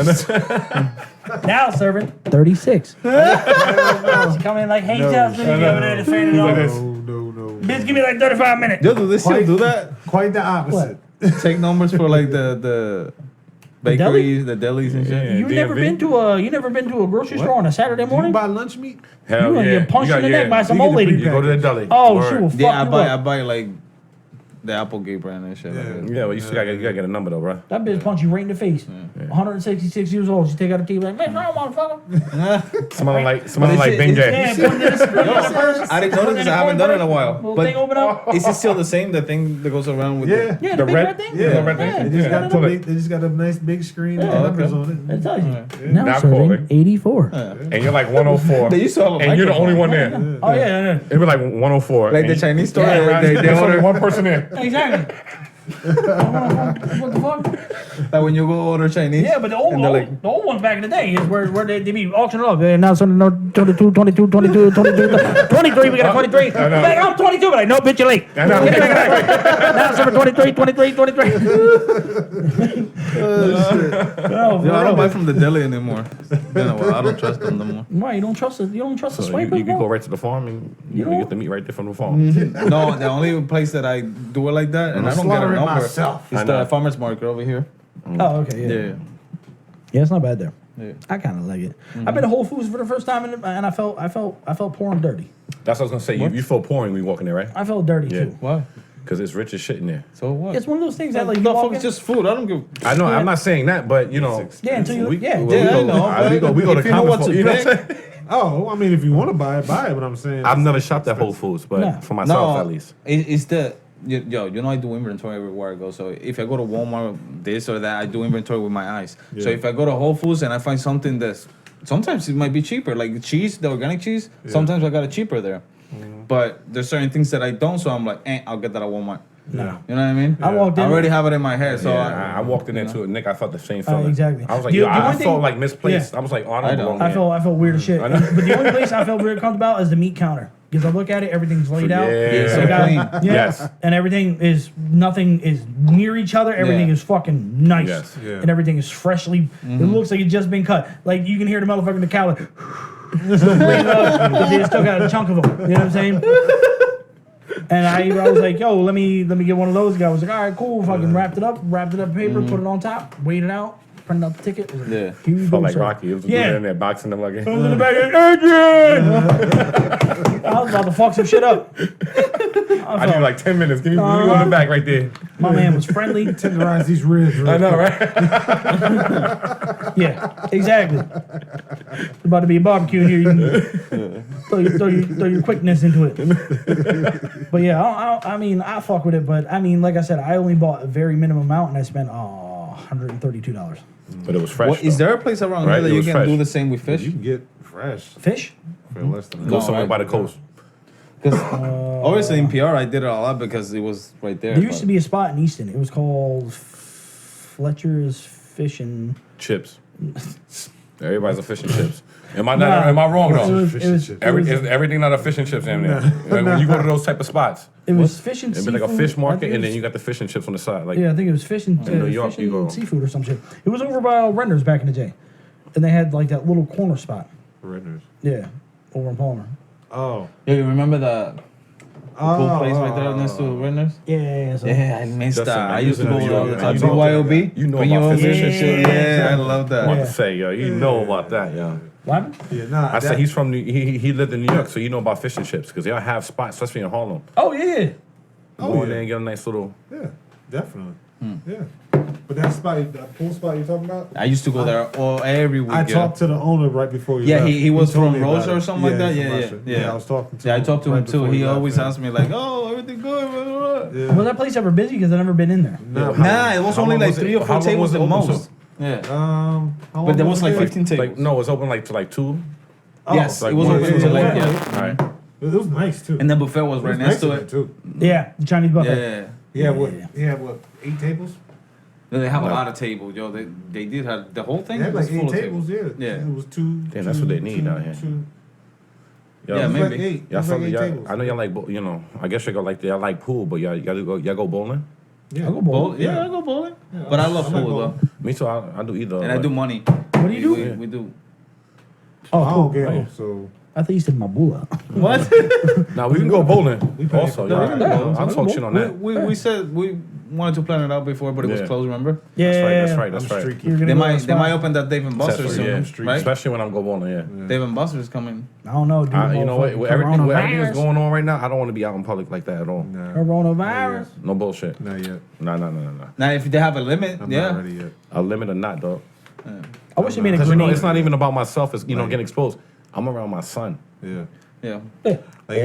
Now serving 36. She coming in like, hey, No. Justin, you over there defending He's all like this. this. No. Bitch, give me like 35 minutes. Yo, do they still Quite- do that? Quite the opposite. Take numbers for like the bakeries, the delis and shit. Yeah. You never been to a grocery store on a Saturday Did you morning? buy lunch meat? Hell You gonna yeah. get punched You in the got- neck by some You old get the lady. You go to the deli. Oh, Word. she will fuck Yeah, you I up. buy like the Applegate brand and shit. Yeah. Like that. Yeah, but you still gotta get a number though, bro. That bitch punch you right in the face. 166 years old. She take out the TV like, man, wrong, motherfucker. Smelling like But Ben Gay. Yeah, put this. I didn't notice. I haven't done it in a while. Little But thing open up. is it still the same? The thing that goes around with Yeah. Yeah, The big red- thing. Yeah, the red thing? They just Yeah. got the big, they just got a nice big screen and Yeah. numbers Okay. on It it. tells you. Yeah. Now Now serving calling. 84. And you're like 104. They used to have a and you're the only one there. Oh, yeah. It'd be like 104. like the and Chinese store. Yeah, they There's only order one person there. Exactly. What the fuck? like when you go order Chinese. Yeah, but the and they're like, the old ones back in the day is where they be auctioning off. Yeah, now it's on the 22, 22, 22, 22, 23. We got a 23. Back, I'm 22, but like, no, bitch, you're late. I know. Get it back. Now it's number 23, 23, 23. Oh, I don't buy from the deli anymore. You know, I don't trust them no more. Why you don't trust it? You don't trust the So swipers, you can bro? go right to the farm and you know? get the meat right there from the farm. No, the only place that I do it like that, and I don't get a slaughtering number, myself. is I know. the farmer's market over here. Oh, okay, yeah. Yeah. Yeah, it's not bad there. Yeah. I kind of like it. I've been to Whole Foods for the first time, and I felt poor and dirty. That's what I was gonna say. You feel pouring when you walk in there, right? I felt dirty Yeah. too. Why? Because it's rich as shit in there. So what? It's one of those things that like you no, walk fuck, in, it's just food. I don't give. I know. I'm not saying that, but you know, yeah, until you we, yeah. well, Yeah, I we go, know, we go. We go if to you know common what folk, to you know what I'm pick. saying? Oh, I mean, if you want to buy it, but I'm saying I've never shopped at Whole Foods, but No. for myself No, at least. it's the yo. You know I do inventory everywhere I go. So if I go to Walmart, this or that, I do inventory with my eyes. So Yeah. if I go to Whole Foods and I find something that's sometimes it might be cheaper, like cheese, the organic cheese. Sometimes I got it cheaper there. But there's certain things that I don't, so I'm like, I'll get that at Walmart. No. You know what I mean? I walked in. I already have it in my head, so Yeah, I walked in there too, Nick. I felt the same feeling. exactly. I was like, The- yo, the I one thing- felt like misplaced. Yeah. I was like, oh, I I don't know. belong I here. felt weird as shit. I know. But the only place I felt very comfortable about is the meat counter. Because I look at it, everything's laid out. Yeah. so I got- clean. Yeah. Yes. And nothing is near each other. Everything Yeah. is fucking nice. Yes. Yeah. And everything is freshly, it looks like it's just been cut. Like you can hear the motherfucker in the cow like, but they still got a chunk of them. You know what I'm saying? And I was like, yo, let me get one of those. The guy was like, all right, cool. Fucking wrapped it up in paper, put it on top, weighed it out, printed out the ticket. Was like, Yeah. here you Felt go, like sir. Rocky. It was Yeah. in there boxing them like. I was in the back, Adrian! I was about to fuck some shit up. I need like 10 minutes. Give me one in the back right there. My man was friendly. tenderize these ribs. I know, right? Yeah, exactly. It's about to be a barbecue here. You can throw your quickness into it. But yeah, I mean, I fuck with it. But I mean, like I said, I only bought a very minimum amount, and I spent $132. But it was fresh. What, is though. there a place around Right, here that it you was can fresh. do the same with fish? You can get fresh Fish? for less than Go that. somewhere right. by the coast. Because obviously in PR I did it a lot because it was right there. There used to be a spot in Easton. It was called Fletcher's Fish and. Chips. Everybody's a fish and chips. Am I Nah. am I wrong It though? was, Fish it and was, chips. it was, Is everything not a fish and chips in there? Like, when you go to those type of spots, it was fish and it'd seafood. be like a fish I think market, it and then was- you got the fish and chips on the side. Like, Yeah, I think it was fish and, In New York, fish you and go- seafood or some shit. It was over by Render's back in the day. And they had like that little corner spot. Renders. Yeah, over in Palmer. Oh. Yeah, you remember the cool place right there next to Renner's? Yeah, so Yeah, I missed Justin, that. I you used to was in go New all York, the man. time. You know BYOB? you know Bring about your own fish fish and and shit. chips. Yeah, I Yeah. love I'm that. about Yeah. to say, yo, you know about that, yo. what happened? Yeah, nah. I said he's from he lived in New York, so you know about fish and chips because y'all have spots, especially in Harlem. Oh yeah. Oh, Go in yeah. there and get a nice little. Yeah, definitely. Yeah. But that spot, that pool spot you're talking about? I used to go there every week. I yeah. talked to the owner right before you Yeah, left. he was told from me about Rosa or it. something like that? he's Yeah, from yeah, Russia. yeah. I was talking to Yeah, I him talked to him right too. before He left, always man. asked me like, "Oh, everything good?" Blah, blah, blah. Yeah. Was that place ever busy? Because I've never been in there. Nah, Nah, it was How only long like was it- 3 or how 4 long tables was it at open most. Yeah, how but long there was like it? 15 tables. Like no, it's open like to like 2. Yes, like it was one- open yeah, to like yeah. yeah. All right. It was nice too. And the buffet was It was right nice next to in there, it. too. Yeah, the Chinese Yeah, buffet. yeah. Yeah, what? Yeah. He had what? 8 tables? They have a No. lot of tables, yo. They did have the whole thing. They had was like 8 full of tables. Yeah. Yeah. It was 2. Damn, that's what they need out here. Yeah, It was maybe. like 8. It Y'all was like some, 8 y'all, tables. I know y'all like you know. I guess y'all like y'all like pool, but y'all go bowling. Yeah. I'll go bowl. Bowl, yeah, I go bowling. But I love I like pool though, bowling. Me too. I do either. and I but- do money. What do you do? We do. Oh, I cool. don't gamble, yeah. so I thought you said Mabula. What? Now we can go bowling. We pay Also, for yeah, that. I'll talk shit on that. we said we wanted to plan it out before, but it was Yeah. closed. Remember? Yeah, That's right. I'm That's right. streaky. You're gonna They go to a might spot. open that Dave and Buster's That's right, soon, yeah. right? Especially when I'm going on, yeah. Dave and Buster's coming. I don't know, dude. You know what? With everything Coronavirus. that's going on right now, I don't want to be out in public like that at all. Nah, Coronavirus. No bullshit. not yet. No. Now, if they have a limit, I'm yeah. not ready yet. A limit or not, dog. I wish they made a Because you know, grenade. it's not even about myself. It's Right. getting exposed. I'm around my son. Yeah. Yeah. Like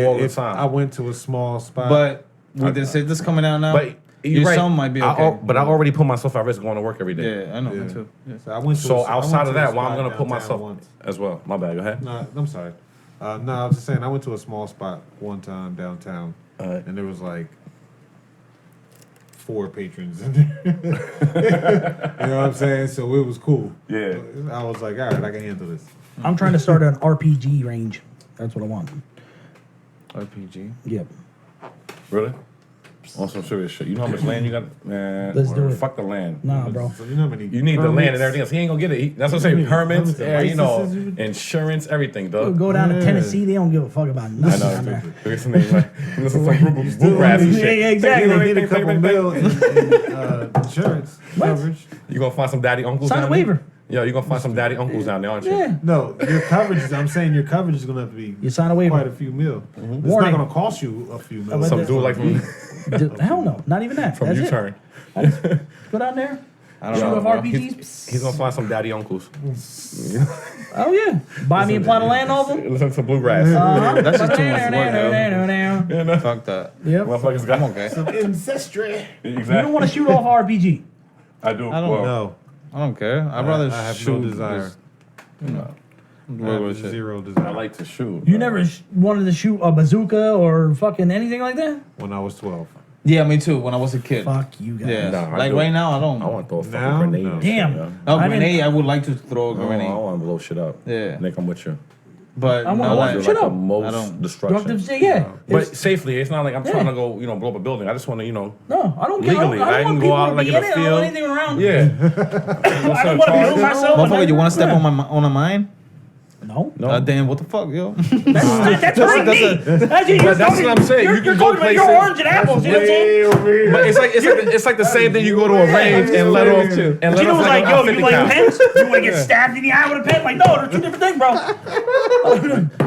All the if time. I went to a small spot. But with this coming out now, But your you're right. son might be okay. But I already put myself at risk going to work every day. Yeah, I know, Yeah. me too. Yeah. So I went to So a- I went outside to of a that, why I'm spot gonna put downtown myself once. as well. My bad. Go ahead. No, I'm sorry. No, I was just saying I went to a small spot one time downtown, Alright. and there was like 4 patrons in there. You know what I'm saying? So it was cool. Yeah. I was like, all right, I can handle this. I'm trying to start an RPG range. That's what I want. RPG. Yep. Really? On some serious shit. You know how much land you got? Man, Let's do it. fuck the land. Nah, bro. So you know how many You need the land permits- and everything else. He ain't gonna get it. That's what I'm saying. Permits, Permits, you know, licenses, insurance, everything, We'll dog. go down to Yeah. Tennessee. They don't give a fuck about I nothing know. down there. Look at some names like listen to some bluegrass and Yeah, shit. yeah, exactly. You need a couple mil in insurance coverage. You gonna find some daddy uncles? Sign a down there? waiver. Yeah, you gonna find some daddy uncles down there, aren't you? Yeah. No, your coverage is. I'm saying your coverage is gonna have to be You sign a waiver. quite a few mil. It's Warning. not gonna cost you a few mil. But Some this- dude like from Hell no. Not even that. from That's it. U-turn. Go down there. I don't Shoot know. off bro. RPGs. He's gonna find some daddy uncles. Oh yeah. Buy me a plot of land off them. Listen to bluegrass. Uh-huh. That's just too much work, You know? Fuck that. Yep. Motherfuckers got I'm okay. Ancestry. You don't want to shoot off RPG. I do. I don't well, No, I don't care. I'd rather I have shoot. no desire. this, you know, I regular have shit. zero I desire. like to shoot. You never wanted to shoot a bazooka or fucking anything like that? When I was 12. Yeah, me too. When I was a kid. Fuck you guys. Yeah. Nah, I like do. right now, I don't. I want to throw a fucking Now? grenade. No. and shit, Damn. yo. No, I didn't- grenade. I would like to throw a I grenade. want to blow shit up. Yeah. Nick, I'm with you. But I want- no, I want like, to You're shut like the up. I most don't- destruction. Destructive shit, yeah. But It's- safely, it's not like I'm trying Yeah. to go, blow up a building. I just want to, no, I don't care. legally, I I don't can want go people out to like be in in a it. I don't field. want anything around. yeah. I don't want to build myself. motherfucker, you want to step Yeah. on a mine? No. No. Damn, what the fuck, yo? That's right. But that's what I'm saying. You can go talking about your places- orange and apples. You know what I'm saying? But it's like the same thing. You go to a range and let off and let Gino off was like, a yo, 50 you like cal. pens? You want to get stabbed in the eye with a pen? Like, no, they're two different things, bro.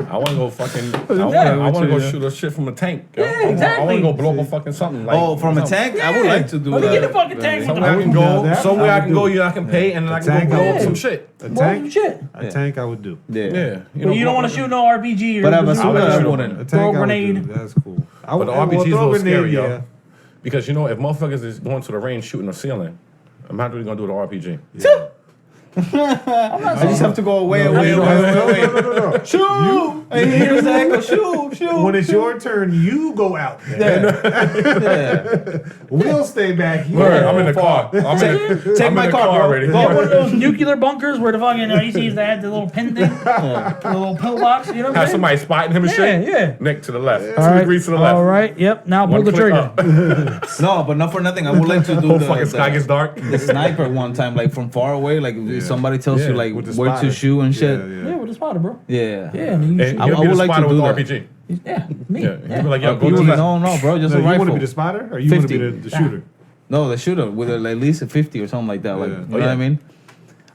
I want to go fucking. I want to go shoot a shit from a tank. yo. Yeah, I want exactly. to go blow up a fucking something. Like, Oh, from a something. tank? I would like to do Let that. me get the fucking tank with the Somewhere I can Yeah, go. that Somewhere I I would can go. do. You I can pay, and then I can tank, go blow I up would some do. shit. A Blow tank? some shit. A tank I would do. Yeah. Yeah. But you don't want to shoot no RPG or But I have a bazooka. bazooka, I A wouldn't. tank Throw a I would grenade. do. That's cool. But the well, RPG is a throw little grenade, scary, yeah. yo. Because if motherfuckers is going to the range shooting the ceiling, I'm not really gonna do the RPG. I just have to go away. No, no. Shoot! I hear the echo. Shoot! When it's your turn, you go out there. Yeah. We'll stay back here. Word, I'm in the car. I'm Take in my the car, bro. already. Get one of those nuclear bunkers where the fucking ACs that had the little pin thing, the little pillbox. You know what I'm Have saying? somebody spotting him and Yeah, shit. yeah. Nick to the left. All 2 right. degrees to the left. All right. Yep. Now pull One the click trigger. up. No, but not for nothing. I would like to do Whole fucking sky gets dark. the sniper one time, like from far away. Like if somebody tells Yeah, you like with the where to spotter. shoot and shit. Yeah, with the spotter, bro. Yeah. Yeah, and you And shoot. I you'll be would the like to spotter with do the that. RPG. Yeah, me. Yeah. Yeah. You'll be like, yo, go You to would- the left. no, bro, just No, a you want to rifle. be the spotter, or you want to 50. be the shooter? No, the shooter with at least a 50 or something like that. Like, Yeah. you Oh, know what yeah. I mean?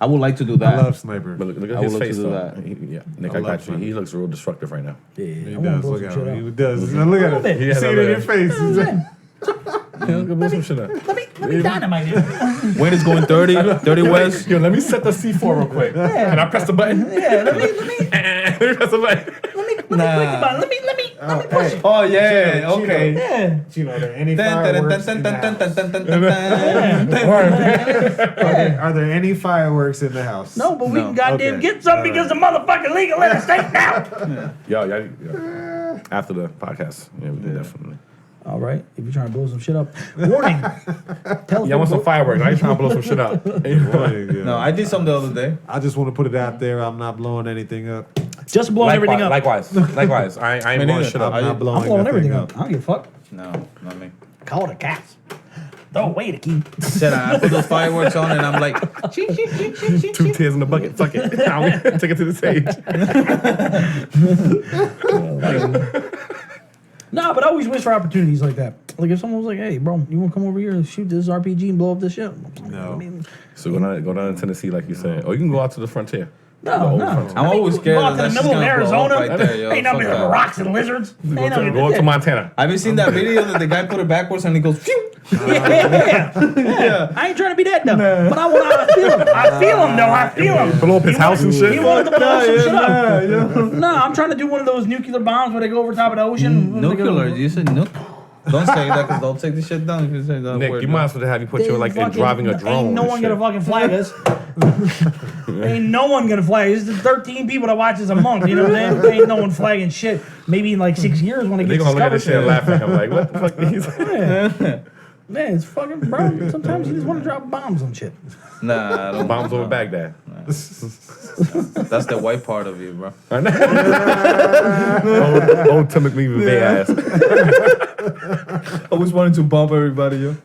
I would like to do I that. love sniper. But look I at would his love to face do though. that. Yeah, Nick, I I love got you. him. He looks real destructive right now. Yeah, He I want to does. blow Look some at shit him. up. He does. Now look A at little it. bit. You Yeah, see it no, in your no. face. He's like, Yeah, blow some shit up. Let me dynamite it. When it's going 30 west. Yo, let me set the C4 real quick. And I press the button. Yeah, let me Let me press the button. think about it. Let me push it. Oh yeah, Chino, okay. Yeah. you know, are there any Dun, dun, dun, fireworks dun, in the dun, dun, house? dun, dun, dun, dun. Are there any fireworks in the house? No, but we No. can goddamn Okay. get some because the motherfucking legal in the state now. Yeah. After the podcast. Yeah, we can definitely. All right, if you're trying to blow some shit up, warning. Tell Yeah, I want some fireworks. I ain't trying to blow some shit up. No, I did some the other day. I just want to put it out there. I'm not blowing anything up. Just blowing everything up. Likewise. I ain't Me blowing neither. shit up. I'm not I'm blowing, blowing nothing everything up. up. I don't give a fuck. No, not me. Call the cats. Throw away the key. Said I put those fireworks on and I'm like, 2 tears in the bucket. Fuck it. Take it to the stage. Nah, but I always wish for opportunities like that. Like if someone was like, "Hey, bro, you want to come over here and shoot this RPG and blow up this shit?" No. I mean, So go down to Tennessee, like you said, or you can go out to the frontier. no. I'm I mean, always you scared go out that to the that's middle of just gonna blow Arizona. up right there, yo. Ain't nothing Fuck but that. rocks and lizards. Ain't nothing Go to Montana. Have you seen that video that the guy put it backwards and he goes, phew? Yeah. I ain't trying to be that dumb, but I feel him. I feel him, though. I feel him. Blow up his house and shit. He wanted to blow some shit up. No, I'm trying to do one of those nuclear bombs where they go over top of the ocean. Nuclear. You said nuclear. Don't say that because they'll take the shit down if you say that Nick, word. you might as well have you put you like in driving a drone. Ain't no and one shit. gonna fucking flag us. Ain't no one gonna flag us. There's 13 people that watch us a month. You know what I'm saying? Ain't no one flagging shit. Maybe in like 6 years when it They gets gonna look at discovered. this shit and laugh at him like, what the fuck? Yeah. Man, it's fucking bro. Sometimes you just want to drop bombs on shit. Nah, I don't Bombs over Baghdad. That's the white part of you, bro. Old Timothy McVeigh ass. I always wanted to bump everybody, yo.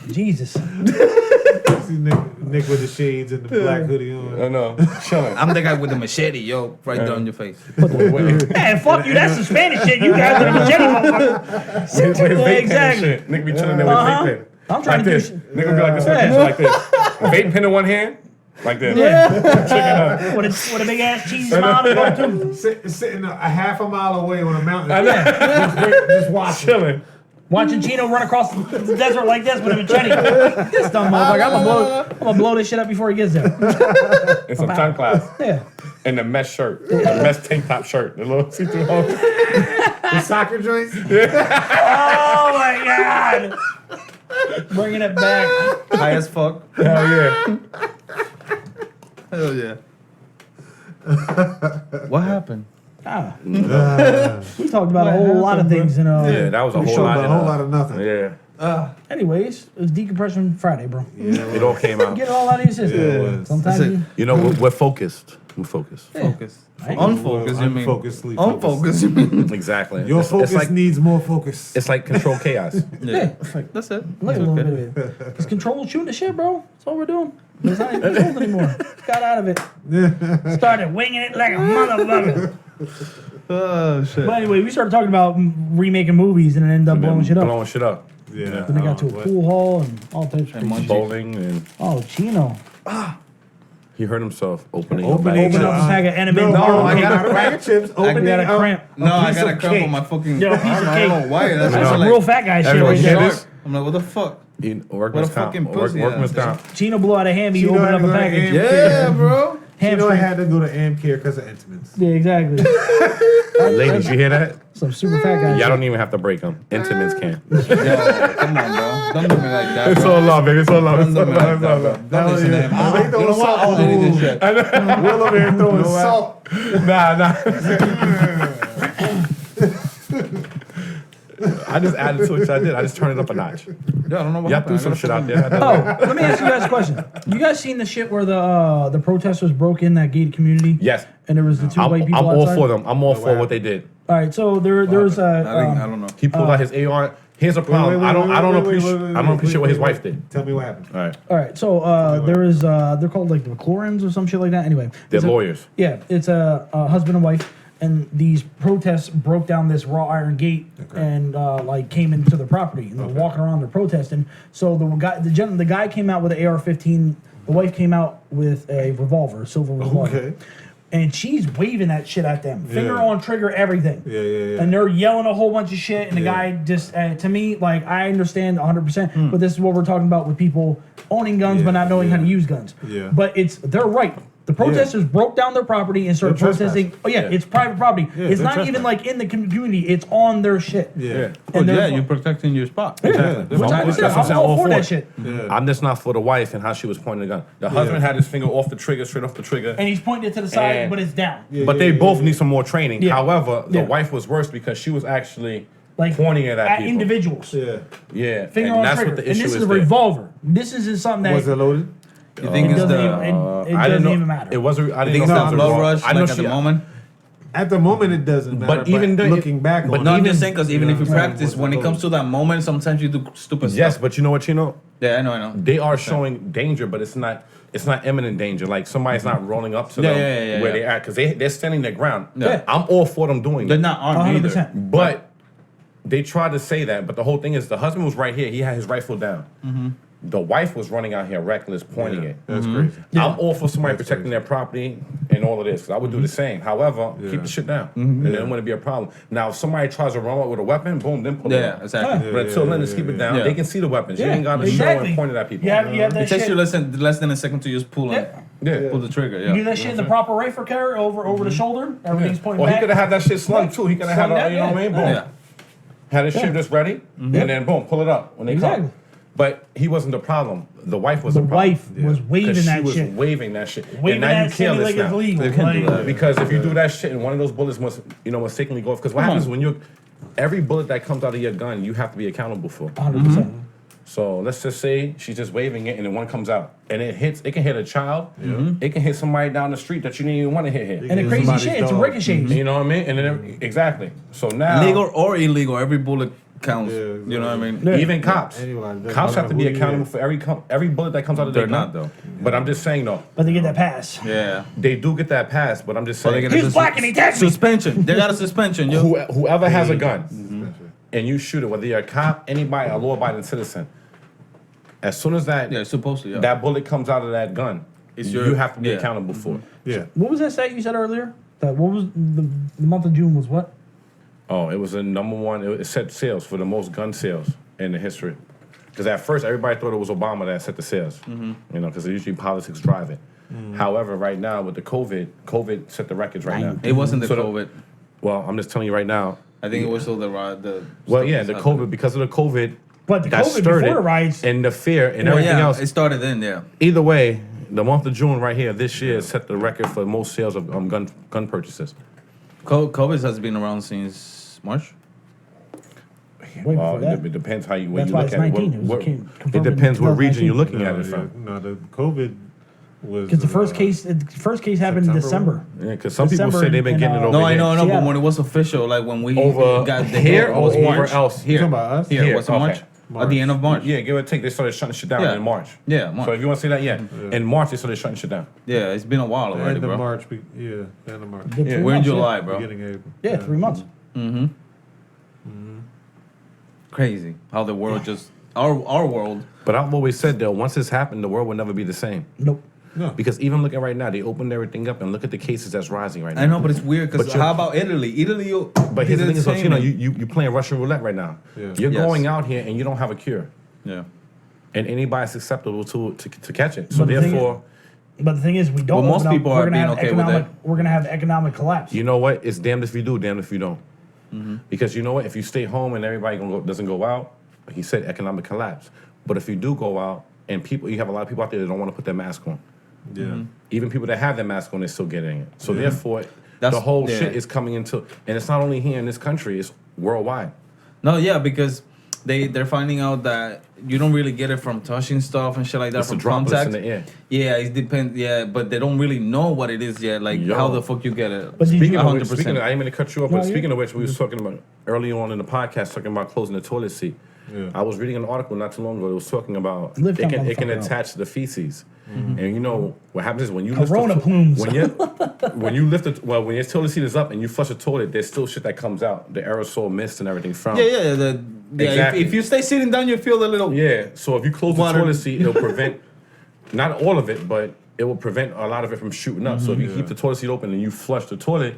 Jesus. See Nick with the shades and the black hoodie on. I know. Chilling. I'm the guy with the machete, yo, right there on your face. Man, fuck you. That's the Spanish shit. You guys are the machete motherfucker. With his vape pen and Exactly. shit. Nick be chilling there with his Uh-huh. vape pen. I'm trying Like to do this. shit. Nick will be like this, Yeah. like this. Vape pen in one hand, like this. Yeah. With a big ass cheesy smile to go to. Sitting a half a mile away on a mountain. I know. Just watching. Chilling. Watching Chino run across the desert like this with a machete. This dumb motherfucker. I'm gonna blow this shit up before he gets there. In some sunglasses. Yeah. And the mesh shirt. The mesh tank top shirt. The little see-through hole. The soccer joints. Oh my god. Bringing it back. High as fuck. Hell yeah. Hell yeah. What happened? Ah. We talked about a whole lot of things in Yeah, that was a We whole showed lot. a whole lot of nothing. Yeah. Anyways, it was Decompression Friday, bro. It all came out. Get it all out of your system. Yeah, it was. Sometimes That's it. you, You know, we're focused. We're focused. Focus. Right. Unfocus, you mean? Unfocusedly Unfocus, you mean? Exactly. Your It's focus like, needs more focus. it's like control chaos. yeah. That's it. Look at a little bit of it. Because control shooting the shit, bro. That's all we're doing. It's not even controlled anymore. Got out of it. Started winging it like a motherfucker. Oh, shit. But anyway, we started talking about remaking movies and then ended up blowing shit up. Blowing shit up. Yeah. Then they got to a what? pool hall and all types of And crazy shit. Bowling and Oh, Chino. he hurt himself opening Opening Open up a pack of enemy. No, I got a crack chips. Opening got a up cramp. No, I piece got a of cramp cake. on my fucking. Yeah, a piece of I cake. don't know why. That's That's just some like real fat guy shit Everyone right hear there. this? I'm like, what the fuck? Workman's What a fucking comp. pussy Workman's ass. comp. Chino blew out a hammy, Chino opened had up to a go to package. Am- Yeah, bro. You know I Hamstring. had to go to Amcare because of Intimates. Yeah, exactly. Ladies, you hear that? Some super fat guy. Y'all shit. don't even have to break them. Intimates can. Yo, come on, bro. Don't do me like that. It's bro. all love, baby. It's all love. Don't It's do all me love. like It's all that, bro. love. Don't listen to him. Oh, they You throwing know what? salt. I don't need this shit. Will over here throwing salt. Nah. I just added to it. I did. I just turned it up a notch. Yeah, I don't know what Y'all happened. threw some I shit gotta out there. Oh, let me ask you guys a question. You guys seen the shit where the protesters broke in that gated community? Yes. And there was the 2 white I'm people all outside? for them. I'm all for what they did. All right, so there was I don't know. He pulled out his AR. Here's a problem. I don't appreciate what his wife did. Tell me what happened. All right. all right, so there is they're called like the McLaurins or some shit like that. Anyway, They're it's a- lawyers. Yeah, it's a husband and wife, and these protests broke down this wrought iron gate and like came into the property, and they're walking around, they're protesting. So the guy came out with an AR-15. The wife came out with a revolver, silver revolver. Okay. And she's waving that shit at them, finger Yeah. on trigger, everything. Yeah. And they're yelling a whole bunch of shit, and the Yeah. guy just, to me, like, I understand 100%, but this is what we're talking about with people owning guns but not knowing how to use guns. Yeah. But they're right. The protesters broke down their property and started They're protesting. trespassing. Oh yeah, it's private property. It's they're not even trespassing. like in the community. It's on their shit. Yeah. Oh, And yeah, therefore- you're protecting your spot. Exactly. Which I I'm understand. I'm all all for for that it. shit. Yeah. I'm just not for the wife and how she was pointing the gun. The husband had his finger off the trigger, straight off the trigger. And he's pointing it to the side, And- but it's down. Yeah, But yeah, they yeah, both yeah. need some more training. Yeah. However, the Yeah. wife was worse because she was actually Like pointing it at people. individuals. Yeah. Yeah, Finger and on that's trigger. what the And issue this is a there. revolver. This isn't something that Was it loaded? You think it it's doesn't the? even, it I doesn't didn't know even matter. It was. I You didn't think know it's if the it was blood wrong. rush I know like at she. the moment? At the moment, it doesn't matter. But even though- looking back but on No, it, I'm just saying because even if you Yeah. practice, when it comes to that moment, sometimes you do stupid Yes, stuff. but you know what? You know, Yeah, I know. they are showing danger, but it's not. It's not imminent danger. Like somebody's not rolling up to Yeah, them yeah, where yeah. they are because they're standing their ground. Yeah. I'm all for them doing They're it. not armed either. 100%. But they tried to say that, but the whole thing is the husband was right here. He had his rifle down. The wife was running out here reckless, pointing it. That's crazy. I'm all for somebody That's protecting crazy. their property and all of this. 'Cause I would do the same. However, keep the shit down. And then it wouldn't be a problem. Now, if somebody tries to run out with a weapon, boom, then pull it Yeah, out. exactly. But until then, just keep it down. Yeah. They can see the weapons. You Yeah, ain't got to show exactly. and point it at people. You have that It takes shit. you less than a second to just pull Yeah. pull the trigger. You do Yeah. that shit in the proper rifle carry over the shoulder. Everything's pointing Or he back. could have had that shit slung too. He could have had, Slung down, you know what I mean? Boom. Yeah. Had his shit just ready, and then boom, pull it up when they Exactly. come. But he wasn't the problem. The wife was The the problem. wife was waving Because she that was shit. waving that shit. Waving and now that you shit careless like it's now. legal. They can do Like, that. Because if you do that shit and one of those bullets must, mistakenly go off. Because what happens when you, every bullet that comes out of your gun, you have to be accountable for. 100%. So let's just say she's just waving it and then one comes out and it hits. It can hit a child. It can hit somebody down the street that you didn't even want to hit here. And the crazy Somebody's shit, it's dog. ricochets. You know what I mean? And then exactly. So now Legal or illegal, every bullet counts. Yeah, You know what I mean? Yeah. even cops, Anybody, doesn't cops have matter to be who you accountable is. for every bullet that comes out of their They're gun. not, though. But I'm just saying though, But they get that pass. Yeah. they do get that pass. But I'm just Well, they saying, get a He's black and he tagged me. suspension. They got a suspension, yo. whoever has a gun and you shoot it, whether you're a cop, anybody, a law-abiding citizen, as soon as that Yeah, supposed to. Yeah. that bullet comes out of that gun, It's you your- have to be yeah. accountable for it. Yeah. What was that stat you said earlier? That what was the month of June was what? Oh, it was a number one. It set sales for the most gun sales in the history. Because at first everybody thought it was Obama that set the sales. You know, because usually politics drive it. However, right now with the COVID set the records right now. It wasn't the So COVID. Well, I'm just telling you right now. I think it was still the Well, stuff yeah, that's the happening. COVID, because of the COVID, But the that COVID stirred before it, the riots, and the fear and Well, everything yeah, else. it started then. Yeah. Either way, the month of June right here this year set the record for most sales of gun purchases. COVID has been around since March. way before that. It depends how you when That's you why look it's at it. 19. It was What- confirmed it in depends what region 2019. you're looking at No, it from. no, the COVID was Because the first case happened in September, December. Yeah, because some people December say they've been and, getting it over No, I here. know, Yeah. but when it was official, like when we Over got the here hit, it or was over March. else? Here, You talking about us? Here, Here, was it okay. March? At the end of March. Yeah, give or take, they started shutting shit down Yeah. in March. Yeah, March. So if you want to say that, yeah. In March, they started shutting shit down. Yeah, it's been a while already, End of bro. March, yeah, end of March. Good Yeah, 3 We're in months, July, bro. Beginning of April. Yeah, 3 months. Crazy how the world just our world. But I've always said, though, once this happened, the world will never be the same. Nope. No. Because even looking right now, they opened everything up and look at the cases that's rising right now. I know, but it's weird because But you're- how about Italy? Italy, But here's the thing is, same. you know, you playing Russian roulette right now. Yeah. You're Yes. going out here and you don't have a cure. Yeah. And anybody's susceptible to catch it. So But the thing therefore, But the thing is, we don't. Well, most open up, people we're are gonna being have okay with economic, that. We're gonna have economic collapse. you know what? It's damned if you do, damned if you don't. Because you know what? If you stay home and everybody doesn't go out, like he said, economic collapse. But if you do go out and you have a lot of people out there that don't want to put their mask on. Yeah. Even people that have their mask on, they're still getting it. So therefore, That's- the whole yeah. shit is coming into, and it's not only here in this country; it's worldwide. No, yeah, because they're finding out that you don't really get it from touching stuff and shit like that It's the from droplets contact. in the air. Yeah, it depends. Yeah, but they don't really know what it is yet. Like Yo. how the fuck you get it. But did Speaking you- of which, 100%. I didn't mean to cut you off, No, but you- speaking of which, we was talking about early on in the podcast, talking about closing the toilet seat. Yeah. I was reading an article not too long ago that was talking about Lift it that can motherfucker up. attach to the feces, and you know what happens is when you Corona lift the, plumes. when you lift it, well, when your toilet seat is up and you flush the toilet, there's still shit that comes out, the aerosol mist and everything from. Yeah. Exactly. If you stay sitting down, you feel a little. Yeah, so if you close Water. the toilet seat, it'll prevent, not all of it, but it will prevent a lot of it from shooting up. So if you keep the toilet seat open and you flush the toilet,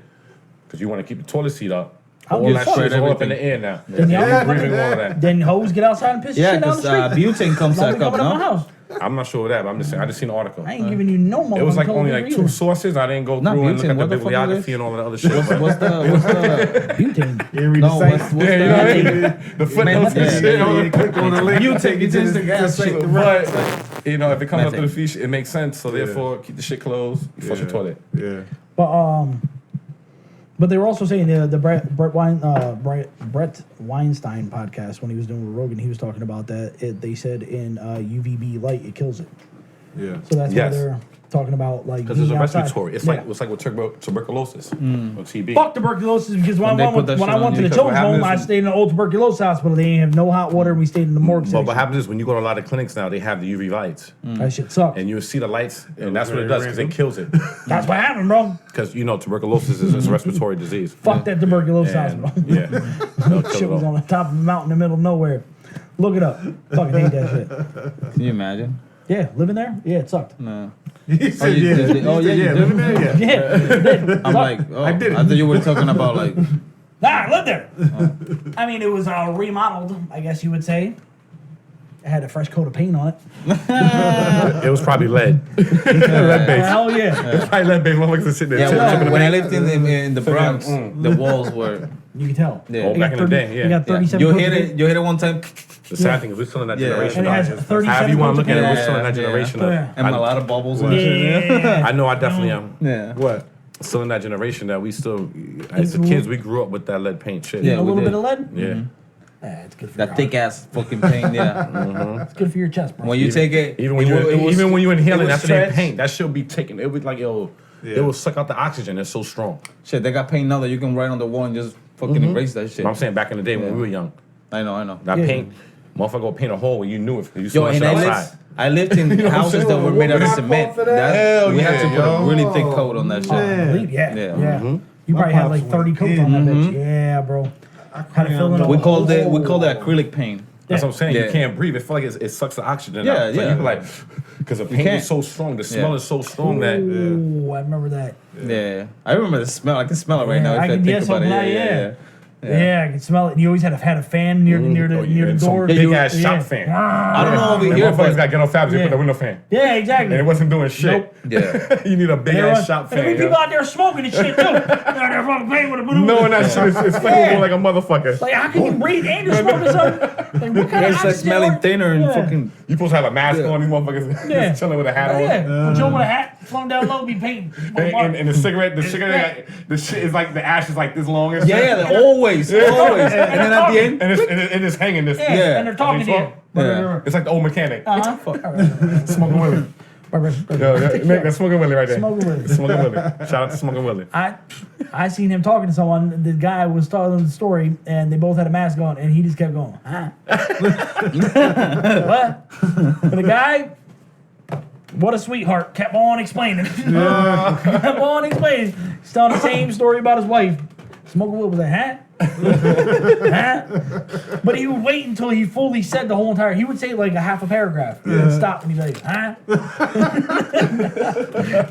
because you want to keep the toilet seat up, I'll all give that fuck. shit is all up in Everything. the air now. Then You're y'all- breathing all of that. Then hoes get outside and piss Yeah, shit down the because street. butane comes Nobody back up, coming up my no? house. I'm not sure of that, but I'm just saying, I just seen an article. I ain't giving you no more. It was like only like two sources. I didn't go Not through and look butane, at the what the fuck is bibliography it? and all that other shit. but- What's the butane. You read no? the What's same. the Yeah, you know what I mean? The footnotes and yeah, shit. yeah, all yeah, the- click on the link. You take it to the gas station. But you know, if it comes up to Methane. the feet, it makes sense. So therefore, keep the shit closed. You flush the toilet. Yeah. But they were also saying the Brett Weinstein podcast when he was doing with Rogan, he was talking about that. They said in UVB light it kills it. Yeah. So that's Yes. why they're talking about like Because it's a being outside. respiratory. It's Yeah. like with tuberculosis or TB. Fuck tuberculosis because when When they I put went, that when shit I went on to you, the because what children's home, I happens is- stayed in an old tuberculosis hospital. They didn't have no hot water, and we stayed in the morgue But section. what happens is when you go to a lot of clinics now, they have the UV lights, That shit sucked. and you see the lights, and that's what it very does because it random. kills it. That's what happened, bro. Because you know tuberculosis is a respiratory disease. Fuck that tuberculosis And, hospital. yeah, they'll kill Shit it was all. on the top of a mountain in the middle of nowhere. Look it up. Fucking hate that shit. Can you imagine? Yeah, living there? Yeah, it sucked. No. He said, you yeah. did it. He Oh, said, yeah, you living there, yeah. Yeah, it did. I'm like, oh, I did it. thought you were talking about like, Nah, I lived there. I mean, it was remodeled, I guess you would say. It had a fresh coat of paint on it. It was probably lead. Lead based. Hell yeah. Probably lead based. Motherfuckers are sitting there. yeah. chipping When I the lived in the Bronx, the walls were. You can tell. Yeah. Oh, You back got in the 30 day, yeah. You got Yeah. 37 You coats hit of it. paint. You hit it one time, The sad thing is we're still in that Yeah. generation. And it has However 37 you want to look at it, we're coats of still in that paint. generation. Yeah. and a I, lot of bubbles and shit. Yeah. I know I definitely am. Yeah. What? Still in that generation that we still, as the kids, we grew up with that lead paint shit. Yeah, A we little did. bit of lead? Yeah. It's good for That your thick ass fucking paint. Yeah. It's good for your chest, bro. When you take it, Even when it was- even when you inhaling it was after that stretched. paint, that shit be taking. It was like Yeah. it will suck out the oxygen. It's so strong. Shit, they got paint now that you can write on the wall and just fucking erase that shit. But I'm saying back in the day when we were young, I know. that Yeah. paint, motherfucker go paint a hole when you knew it. You Yo, saw that and shit I outside. lived in know what I'm houses saying? that were made out of Got cement. caught for that? Hell We had to yeah, put yo. a really thick coat on that shit. Man. Believe, yeah. Yeah. Yeah. You My probably had pops like 30 went coats on that in. bitch. Yeah, bro. Had to fill in We a called it hole. acrylic paint. That's what I'm saying. Yeah. You can't breathe. It feel like it sucks the oxygen Yeah, out. So yeah. you be like, because the paint can't. is so strong, the smell Yeah. is so strong that. Ooh, I remember that. Yeah. I remember the smell. I can smell it right Yeah, now if I I can- think yes, about it. I'm not- Yeah. Yeah, I can smell it. And you always had a fan near near the Oh, yeah, near the and some door. big Yeah. ass shop fan. I don't know over And here, motherfuckers but got ghetto fabs. They Yeah. put the window fan, Yeah, exactly. and it wasn't doing shit. Nope. yeah. You need a big There ass was- shop and there fan. be people out there smoking and shit too. They're fucking playing with a balloon. Knowing that shit is flammable like a motherfucker. Like, how can you breathe and you're smoking something? Like, what kind Yeah, of it's like oxygen smelling are- thinner and Yeah. fucking. You supposed to have a mask Yeah. on. These motherfuckers Yeah. just chilling with a hat Oh, on. yeah. Put you on with a hat, flung down low, be painting. And the cigarette, the shit is like the ash is like this long. And Yeah, shit. yeah, they're always. And then at the end, and it's hanging this. Yeah, Yeah. and they're talking to you. Yeah. It's like the old mechanic. Uh-huh. Smoking Willie. Yo, that's Smoking Willie right there. Smoking Willie. Smoking Willie. Shout out to Smoking Willie. I seen him talking to someone. The guy was telling the story, and they both had a mask on, and he just kept going, huh? What? And the guy, what a sweetheart, kept on explaining. Kept on explaining. He's telling the same story about his wife. Smoking Will was like, huh? Huh? But he would wait until he fully said the whole entire. He would say like a half a paragraph, and then stop, and he'd be like, huh? And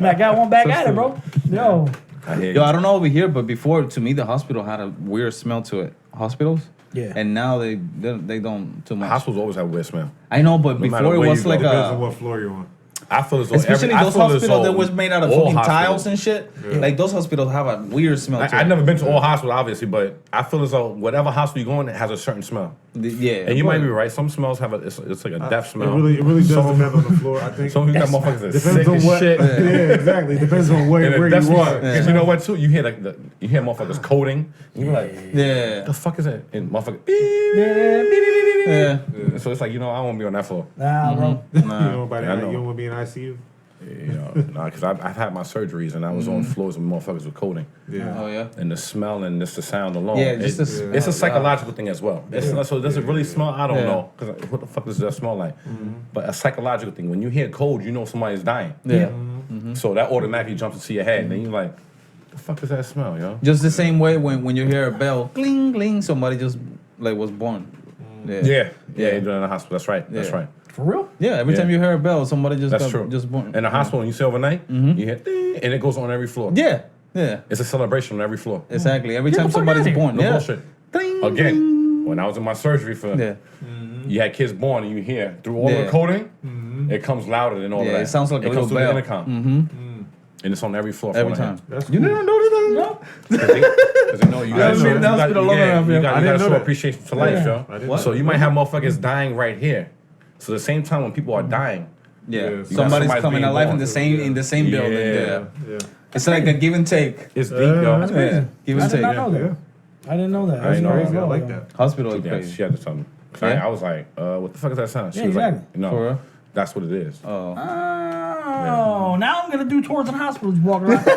that guy went back at it, bro. Yo. I hear you. yo, I don't know over here, but before to me the hospital had a weird smell to it. Hospitals. Yeah. And now they don't too much. Hospitals always have weird smell. I know, but matter before it where was you go, like Depends on a. what floor you're on. I feel as though Especially I those feel as hospitals though that was made out of all fucking hospitals- tiles and shit. Like those hospitals have a weird smell to I've it. never been to all hospitals, obviously, but I feel as though whatever hospital you go in, it has a certain smell. Yeah. And you might be right. Some smells have it's like a death smell. It really does Some- depend on the floor. I think Some of you got motherfuckers that depends sick on as what. shit. Yeah, exactly. Depends on where And you that's are. what, because you know what too? You hear like you hear motherfuckers coding. And you're like, Yeah. the fuck is that? And motherfucker, Yeah. so it's like, I don't want to be on that floor. Nah, bro. You know, by Yeah, I that, know. you don't want to be in ICU. Because I've had my surgeries and I was on floors with motherfuckers with coding. Yeah. Oh yeah. And the smell and just the sound alone. Yeah, just the smell, it's a yeah. psychological thing as well. So does it really smell? I don't Yeah. know. Because what the fuck does that smell like? But a psychological thing. When you hear cold, you know somebody's dying. Yeah. So that automatically jumps into your head. And then you're like, the fuck does that smell, yo? Just the same way when you hear a bell, cling, cling, somebody just like was born. Yeah, Yeah. you're doing it in the hospital. That's right. That's Yeah. right. For real? Yeah, every Yeah. time you hear a bell, somebody just That's got true. just born. In the hospital, when you stay overnight, you hear ding, and it goes on every floor. Yeah, yeah, It's a celebration on every floor. exactly. Every Get time the fuck somebody's outta here. born, No yeah. bullshit. Cling, Again, when I was in my surgery for, yeah, you had kids born, and you hear through all Yeah. the coding, it comes louder than all Yeah, of that. it sounds like a it comes little through bell. the intercom, and it's on every floor. every front time. That's You cool. didn't notice that? No. Because they know you I got haven't been in the hospital long enough, yeah. you I got didn't to know show that. appreciation to life, Yeah. yo. I didn't So know you might have motherfuckers dying right here. So the same time when people are dying, Yeah, Yeah, somebody's somebody's coming being alive born. in the same building. Yeah. Yeah, Yeah. it's like a give and take. it's deep, yo. That's crazy. Yeah, give I and did not take. know that. Yeah. I didn't know that. I didn't know That's Crazy. I well, like yo. that. Hospital is Yeah, crazy. she had to tell me. Yeah? I was like, what the fuck is that sound? She Yeah, was exactly. like, no. For real? That's what it is. Oh. Oh, now I'm gonna do tours in hospitals walking around.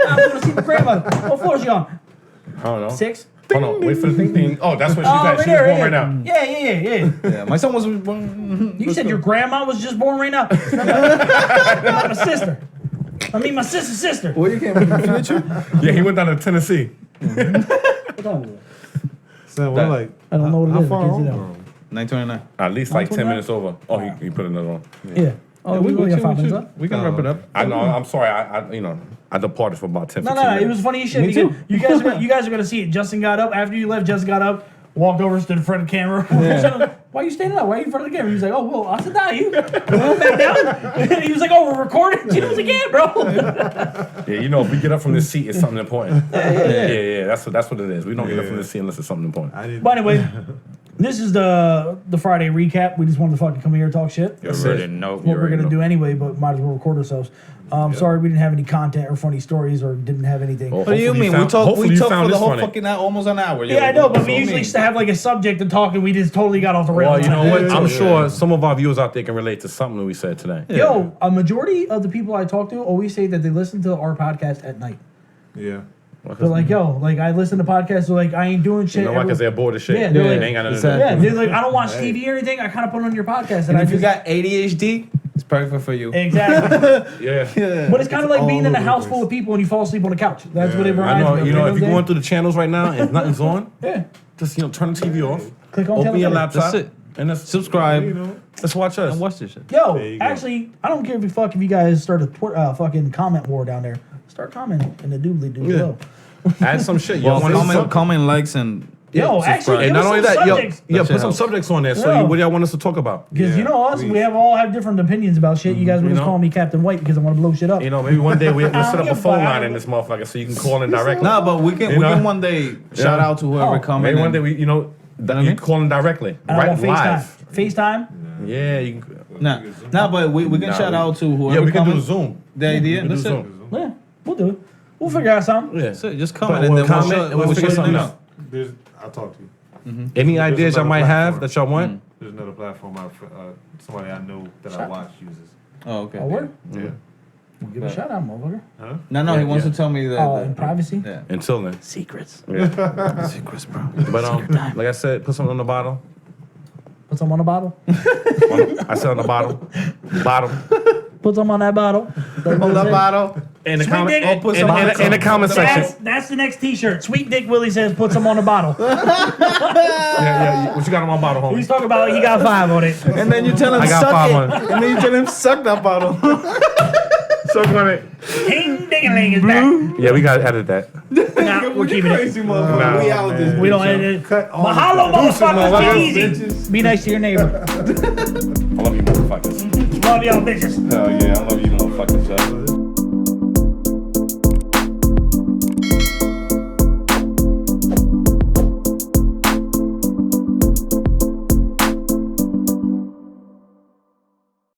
I'm gonna see my grandmother. What floor is she on? I don't know. 6? Hold on, wait for the thing. Oh, that's when she's Oh, at. She's born right now. Yeah. Yeah, my son was born. You said your grandma was just born right now? My sister. I mean, my sister's sister. Well, you came from the future. Yeah, he went down to Tennessee. So we're like, I don't know what it how is. I far can't see over? that. 9:29. At least like 10 29? minutes over. Oh, he put another on. Yeah. Oh, we only got 5 minutes left. We can wrap it up. I know. I'm sorry. I departed for about 10, No, 15 no, minutes. it was funny as shit. Me Because too. you guys are gonna see it. Justin got up after you left. Justin got up, walked over, stood in front of the camera. Why are you standing up? Why are you in front of the camera? He was like, "Oh, well." I said, "Nah, you went back down." He was like, "Oh, we're recording." He was like, "Yeah, bro." Yeah, you know, if we get up from this seat, it's something important. Yeah. That's what it is. We don't get up from Yeah. this seat unless it's something important. I didn't. But anyway, this is the Friday recap. We just wanted to fucking come here and talk shit. That's You it. already know. What we're gonna do anyway, but might as well record ourselves. Sorry we didn't have any content or funny stories or didn't have anything. Oh, What do you hopefully mean? found- hopefully We you talked found for the this whole funny. fucking hour, almost an hour. Yeah, I know, but So we usually mean. used to have like a subject to talk, and we just totally got off the rails. Well, you know what? Yeah. I'm sure some of our viewers out there can relate to something that we said today. Yo, a majority of the people I talk to always say that they listen to our podcast at night. Yeah. They're like, yo, like I listen to podcasts, so like I ain't doing shit. You know why? Because they're bored as shit. Yeah, they're like- they ain't got nothing Exactly. to yeah, do. they're like, I don't watch TV or anything. I kind of put on your podcast, And and if I you just got ADHD, it's perfect for you. exactly. Yeah. But it's kind of like all being in a over the house place. full of people and you fall asleep on the couch. That's what it Yeah. reminds I know. me of. You know, if what you're I'm going saying? through the channels right now and nothing's on, Yeah, just turn the TV off, click on open your television. laptop, That's it. and let's Subscribe You know. let's watch us. and watch this shit. Yo, There you go. actually, I don't care if you guys start a fucking comment war down there. Start commenting in the doobly doo below. Add some shit. You Well, want comment, likes, and Yo, subscribe. actually, And give not us only some that, subjects. yeah, That put shit some helps. subjects on there. So Yo. what do y'all want us to talk about? Because Yeah, you know us, please. we all have different opinions about shit. You guys were You just know? calling me Captain White because I want to blow shit up. You know, maybe one day we'll set up Yeah, a phone but- line in this motherfucker so you can call in directly. Nah, but we can You know? one day shout out to whoever Oh, commented. Maybe one day we, you know, what I you mean? call in directly, And I right? want FaceTime. Live. FaceTime? Yeah, you can. Nah, but we can Nah, shout we- out to whoever Yeah, we can do commented. Zoom. The idea. We can do That's it. Zoom. Yeah, we'll do it. We'll figure out something. Yeah. So just But comment and we'll then we'll comment show- and we'll we'll figure show something them out. I'll talk to you. Any There's ideas y'all another might have platform. that y'all want? There's another platform somebody I know that I Shut- watch uses. Oh, okay. Oh, word? Yeah. We'll give it a shout out, motherfucker. Huh? No, he wants Yeah. to tell me that. Oh, in privacy? Yeah. Until then. Secrets. Secrets, bro. But like I said, put something on the bottle. Put some on the bottle. I said on the bottom. Bottom. Put some on that bottle. On the bottle. In the Sweet comment. dick. Oh, put some In the comment section. That's the next T-shirt. Sweet Dick Willie says, "Put some on the bottle." Yeah. What you got on my bottle, He's homie? talking about he got 5 on it. And then you tell him I got suck 5 it. on it. And then you tell him suck that bottle. Suck on it. Ding ding a ling is back. Yeah, we gotta edit that. Nah, we're keeping it. motherfucker. Nah, We out this. We don't edit it. Cut all Mahalo, the motherfuckers. Be motherfuckers. easy. Be nice to your neighbor. I love you, motherfuckers. Love y'all bitches. Hell yeah, I love you, motherfuckers.